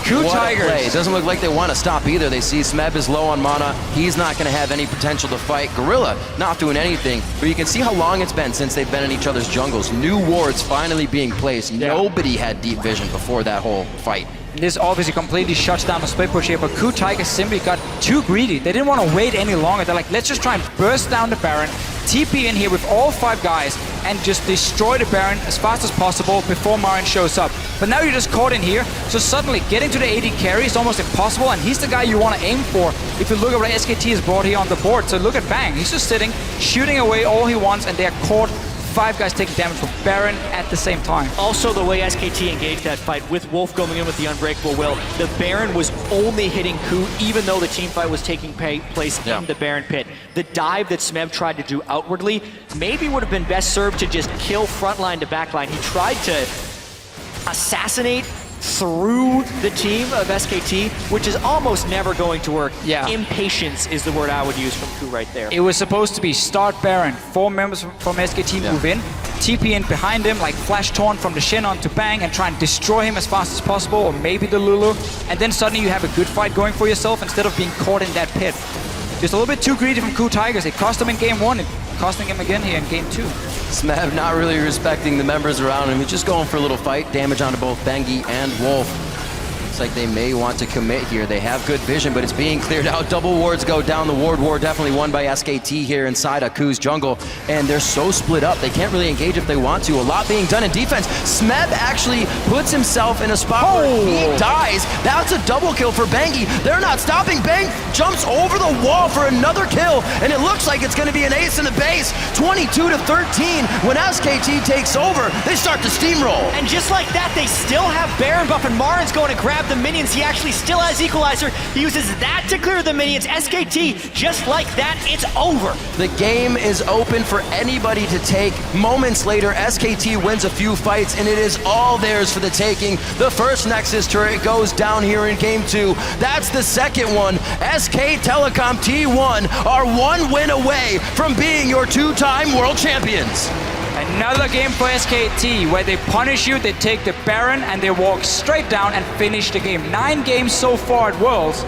KOO Tigers. It doesn't look like they want to stop either. They see Smeb is low on mana. He's not going to have any potential to fight. Gorilla not doing anything, but you can see how long it's been since they've been in each other's jungles. New wards finally being placed. Nobody had deep vision before that whole fight. This obviously completely shuts down the split push here, but KOO Tigers simply got too greedy. They didn't want to wait any longer. They're like, let's just try and burst down the Baron, TP in here with all 5 guys and just destroy the Baron as fast as possible before Marin shows up. But now you're just caught in here, so suddenly getting to the AD carry is almost impossible, and he's the guy you want to aim for if you look at what SKT has brought here on the board. So look at Bang, he's just sitting, shooting away all he wants, and they're caught. 5 guys taking damage from Baron at the same time. Also, the way SKT engaged that fight, with Wolf going in with the Unbreakable Will, the Baron was only hitting KOO, even though the team fight was taking place in the Baron pit. The dive that Smeb tried to do outwardly maybe would have been best served to just kill frontline to backline. He tried to assassinate through the team of SKT, which is almost never going to work. Yeah. Impatience is the word I would use from KOO right there. It was supposed to be start Baron, 4 members from SKT move in, TP in behind him, like flash taunt from the Shen onto Bang and try and destroy him as fast as possible, or maybe the Lulu, and then suddenly you have a good fight going for yourself instead of being caught in that pit. Just a little bit too greedy from KOO Tigers. It cost him in game 1, it costing him again here in game 2. Smeb not really respecting the members around him. He's just going for a little fight. Damage onto both Bengi and Wolf. Looks like they may want to commit here. They have good vision, but it's being cleared out. Double wards go down. The ward war definitely won by SKT here inside of KOO's jungle. And they're so split up, they can't really engage if they want to. A lot being done in defense. Smeb actually puts himself in a spot where he dies. That's a double kill for Bengi. They're not stopping. Bang jumps over the wall for another kill, and it looks like it's going to be an ace in the base. 22-13. When SKT takes over, they start to steamroll. And just like that, they still have Baron buff, and Marin's going to grab the minions. He actually still has Equalizer. He uses that to clear the minions. SKT, just like that, it's over. The game is open for anybody to take. Moments later, SKT wins a few fights, and it is all theirs for the taking. The first Nexus turret goes down here in game 2. That's the second one. SK Telecom T1 are 1 win away from being your 2-time world champions. Another game for SKT where they punish you, they take the Baron and they walk straight down and finish the game. 9 games so far at Worlds.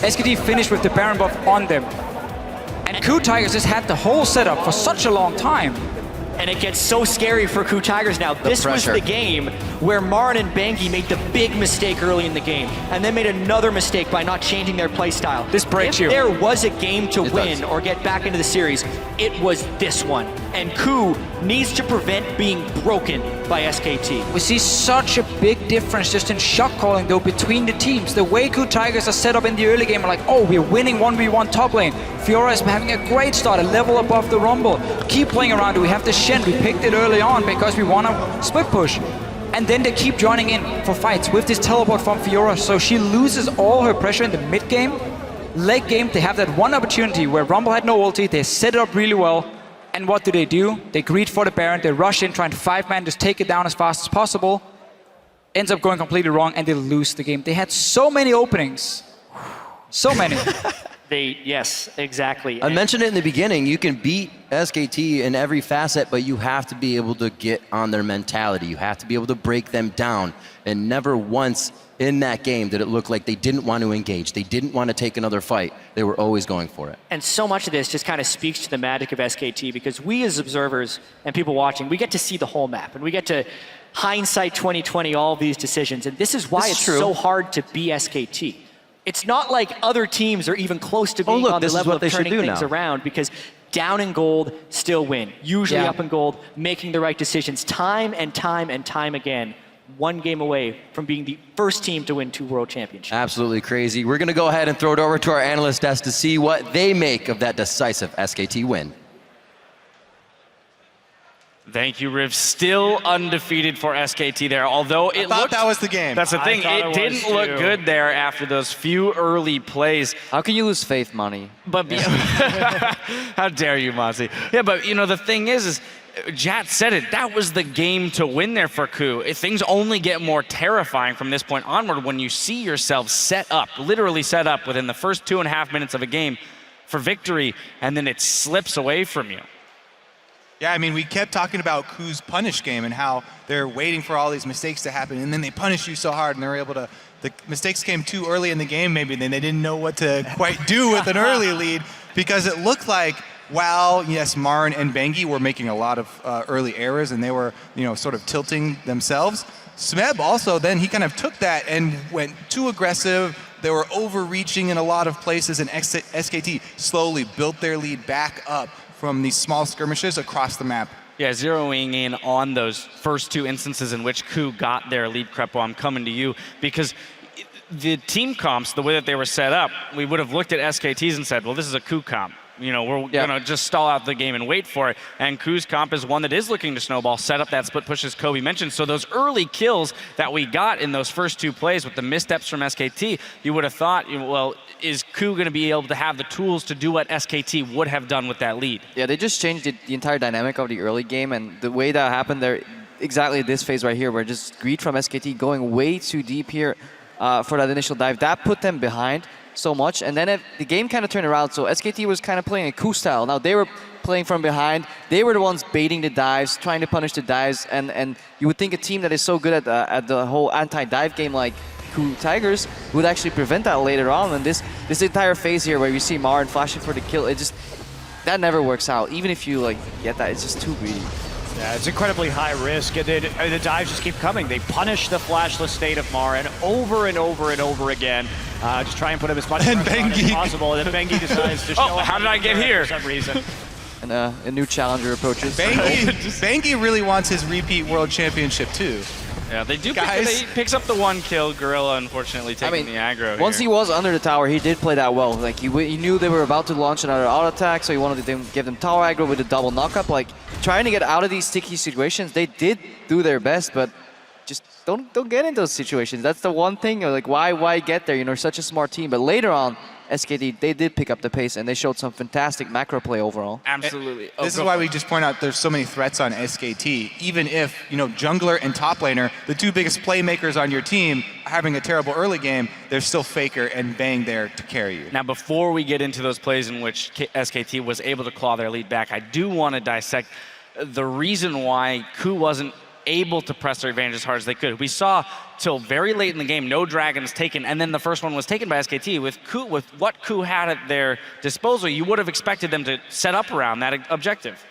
SKT finished with the Baron buff on them. And KOO Tigers has had the whole setup for such a long time. And it gets so scary for KOO Tigers now. This was the game where Marin and Bengi made the big mistake early in the game, and then made another mistake by not changing their playstyle. This breaks you. If there was a game to win or get back into the series, it was this one. And KOO needs to prevent being broken by SKT. We see such a big difference just in shot calling though between the teams. The way KOO Tigers are set up in the early game are like, oh, we're winning 1v1 top lane. Fiora is having a great start, a level above the Rumble. Keep playing around it. We have the Shen. We picked it early on because we want to split push. And then they keep joining in for fights with this teleport from Fiora, so she loses all her pressure in the mid game. Late game, they have that one opportunity where Rumble had no ulti, they set it up really well. And what do? They greed for the Baron, they rush in trying to 5-man, just take it down as fast as possible. Ends up going completely wrong and they lose the game. They had so many openings. So many. Yes, exactly. I mentioned it in the beginning, you can beat SKT in every facet, but you have to be able to get on their mentality. You have to be able to break them down. And never once in that game did it look like they didn't want to engage. They didn't want to take another fight. They were always going for it. And so much of this just kind of speaks to the magic of SKT, because we as observers and people watching, we get to see the whole map, and we get to hindsight 2020 all of these decisions. And this is why it's so hard to be SKT. It's not like other teams are even close to being on the level of turning things around, because down in gold, still win. Usually up in gold, making the right decisions time and time and time again. 1 game away from being the first team to win 2 world championships. Absolutely crazy. We're going to go ahead and throw it over to our analyst desk to see what they make of that decisive SKT win. Thank you, Riv. Still undefeated for SKT there, although it looked... that was the game. That's the thing. It didn't look good there after those few early plays. How can you lose faith money? But how dare you, Mossy? Yeah, but you know, the thing is Jat said it, that was the game to win there for KOO. Things only get more terrifying from this point onward when you see yourself set up, literally set up within the first 2.5 minutes of a game for victory, and then it slips away from you. Yeah, I mean, we kept talking about KOO's punish game and how they're waiting for all these mistakes to happen, and then they punish you so hard, and they're able to... The mistakes came too early in the game, maybe, then they didn't know what to quite do with an early lead, because it looked like while, yes, Marin and Bengi were making a lot of early errors, and they were, sort of tilting themselves, Smeb also, then he kind of took that and went too aggressive. They were overreaching in a lot of places, and SKT slowly built their lead back up from these small skirmishes across the map. Yeah, zeroing in on those first two instances in which KOO got their lead, Crepo, I'm coming to you, because the team comps, the way that they were set up, we would have looked at SKTs and said, well, this is a KOO comp. You know, we're going to just stall out the game and wait for it. And KOO's comp is one that is looking to snowball, set up that split push as Kobe mentioned. So those early kills that we got in those first two plays with the missteps from SKT, you would have thought, well, is KOO going to be able to have the tools to do what SKT would have done with that lead? Yeah, they just changed the entire dynamic of the early game, and the way that happened there, exactly this phase right here, where just greed from SKT going way too deep here for that initial dive, that put them behind so much, and then the game kind of turned around. So SKT was kind of playing a KOO style. Now they were playing from behind. They were the ones baiting the dives, trying to punish the dives, and you would think a team that is so good at the whole anti-dive game like KOO Tigers would actually prevent that later on. And this entire phase here where you see Marin flashing for the kill, it just, that never works out. Even if you like get that, it's just too greedy. Yeah, it's incredibly high risk, and the dives just keep coming. They punish the flashless state of Marin over and over and over again. Just try and put him as much pressure on as possible, and then Bengi decides to show up. How did I get here? For some reason. And a new challenger approaches. Bengi really wants his repeat world championship too. Yeah, they do. Guys. He picks up the one kill. Gorilla, unfortunately, taking the aggro once here. he was under the tower, he did play that well. Like he knew they were about to launch another auto attack, so he wanted to give them tower aggro with a double knockup. Like trying to get out of these sticky situations, they did do their best, but just don't get in those situations. That's the one thing. Like why get there? You know, such a smart team. But later on, SKT, they did pick up the pace, and they showed some fantastic macro play overall. Absolutely. This is why we just point out there's so many threats on SKT. Even if, you know, jungler and top laner, the two biggest playmakers on your team, are having a terrible early game, there's still Faker and Bang there to carry you. Now, before we get into those plays in which SKT was able to claw their lead back, I do want to dissect the reason why KOO wasn't able to press their advantage as hard as they could. We saw till very late in the game no dragons taken, and then the first one was taken by SKT. With KOO, with what KOO had at their disposal, you would have expected them to set up around that objective.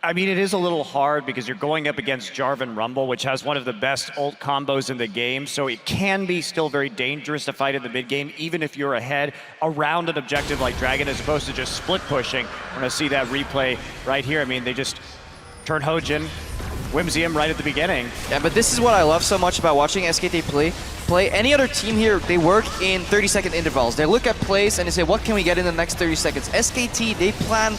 I mean, it is a little hard because you're going up against Jarvan Rumble, which has one of the best ult combos in the game, so it can be still very dangerous to fight in the mid game, even if you're ahead around an objective like Dragon, as opposed to just split pushing. We're going to see that replay right here. I mean, they just turn Hojin, Whimsium right at the beginning. Yeah, but this is what I love so much about watching SKT play. Any other team here, they work in 30-second intervals. They look at plays and they say, what can we get in the next 30 seconds? SKT, they plan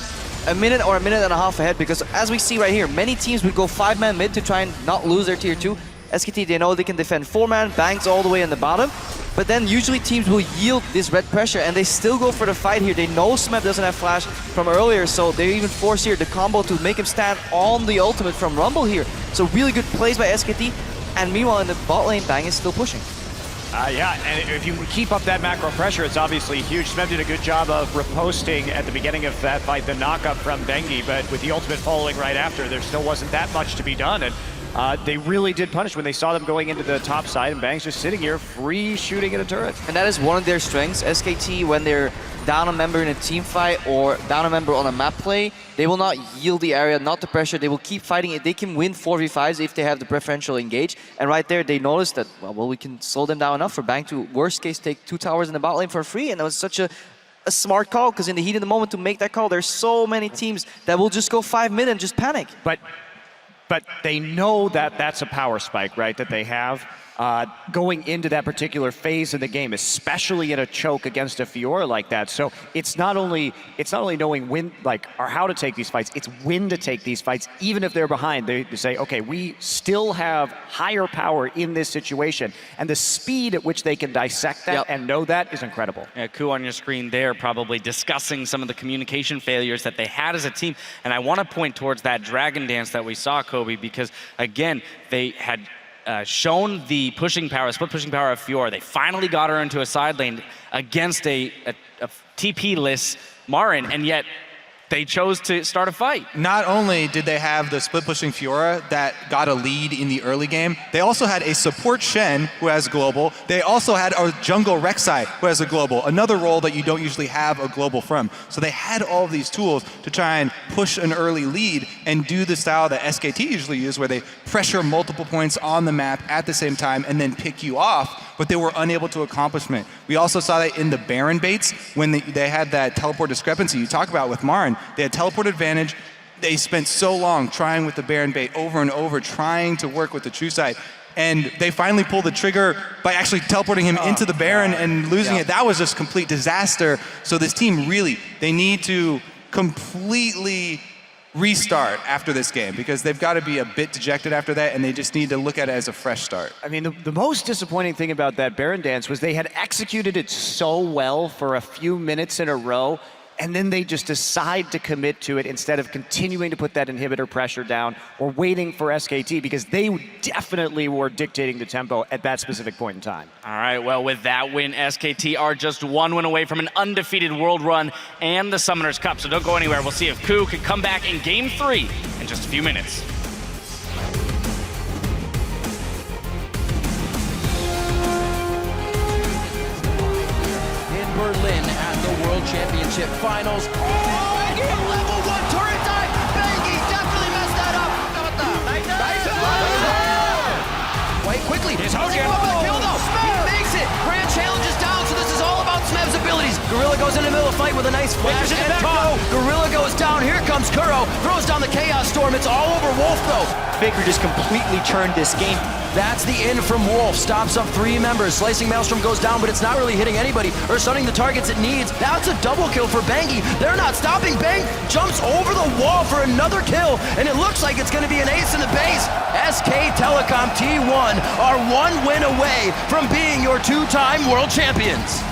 a minute or a minute and a half ahead, because as we see right here, many teams would go 5-man mid to try and not lose their tier 2. SKT, they know they can defend 4-man, bangs all the way in the bottom, but then usually teams will yield this red pressure and they still go for the fight here. They know Smeb doesn't have flash from earlier, so they even force here the combo to make him stand on the ultimate from Rumble here. So really good plays by SKT, and meanwhile in the bot lane, Bang is still pushing. Yeah, and if you keep up that macro pressure, it's obviously huge. Smeb did a good job of riposting at the beginning of that fight, the knockup from Bengi, but with the ultimate following right after, there still wasn't that much to be done. And they really did punish when they saw them going into the top side, and Bang's just sitting here free shooting at a turret. And that is one of their strengths. SKT, when they're down a member in a team fight or down a member on a map play, they will not yield the area, not the pressure. They will keep fighting it. They can win 4v5s if they have the preferential engage. And right there, they noticed that, well, we can slow them down enough for Bang to, worst case, take 2 towers in the bot lane for free. And that was such a smart call, because in the heat of the moment to make that call, there's so many teams that will just go 5 mid and just panic. But they know that that's a power spike, right, that they have going into that particular phase of the game, especially in a choke against a Fiora like that. So it's not only knowing when, like, or how to take these fights, it's when to take these fights, even if they're behind. They say, okay, we still have higher power in this situation, and the speed at which they can dissect that and know that is incredible. Yeah, KOO on your screen there probably discussing some of the communication failures that they had as a team, and I want to point towards that dragon dance that we saw, Kobe, because again, they had shown the pushing power, split pushing power of Fiora. They finally got her into a side lane against a TP-less Marin, and yet they chose to start a fight. Not only did they have the split pushing Fiora that got a lead in the early game, they also had a support Shen who has global. They also had a jungle Rek'Sai who has a global, another role that you don't usually have a global from. So they had all of these tools to try and push an early lead and do the style that SKT usually use, where they pressure multiple points on the map at the same time and then pick you off. but they were unable to accomplish it. We also saw that in the Baron baits when they had that teleport discrepancy you talk about with Marin. They had teleport advantage. They spent so long trying with the Baron bait over and over, trying to work with the true side. And they finally pulled the trigger by actually teleporting him into the Baron and losing it. That was just complete disaster. So this team really, they need to completely restart after this game because they've got to be a bit dejected after that, and they just need to look at it as a fresh start. I mean, the most disappointing thing about that Baron dance was they had executed it so well for a few minutes in a row, and then they just decide to commit to it instead of continuing to put that inhibitor pressure down or waiting for SKT, because they definitely were dictating the tempo at that specific point in time. All right, well, with that win, SKT are just one win away from an undefeated world run and the Summoners Cup, so don't go anywhere. We'll see if KOO can come back in Game 3 in just a few minutes. In Berlin at the World Championship Finals. Oh, Bangy, level 1 turret dive! Bangy definitely messed that up! Quite quickly. He's holding up the kill though. He makes it. Grand challenge is down, so this is all about Smeb's abilities. Gorilla goes in the middle of the fight with a nice flash and combo. Gorilla goes down. Here comes Kuro. Throws down the Chaos Storm. It's all over Wolf though. Faker just completely turned this game. That's the in from Wolf. Stops up 3 members. Slicing Maelstrom goes down, but it's not really hitting anybody or stunning the targets it needs. Now it's a double kill for Bangy. They're not stopping. Bang jumps over the wall for another kill, and it looks like it's going to be an ace in the base. SK Telecom T1 are 1 win away from being your 2-time world champions.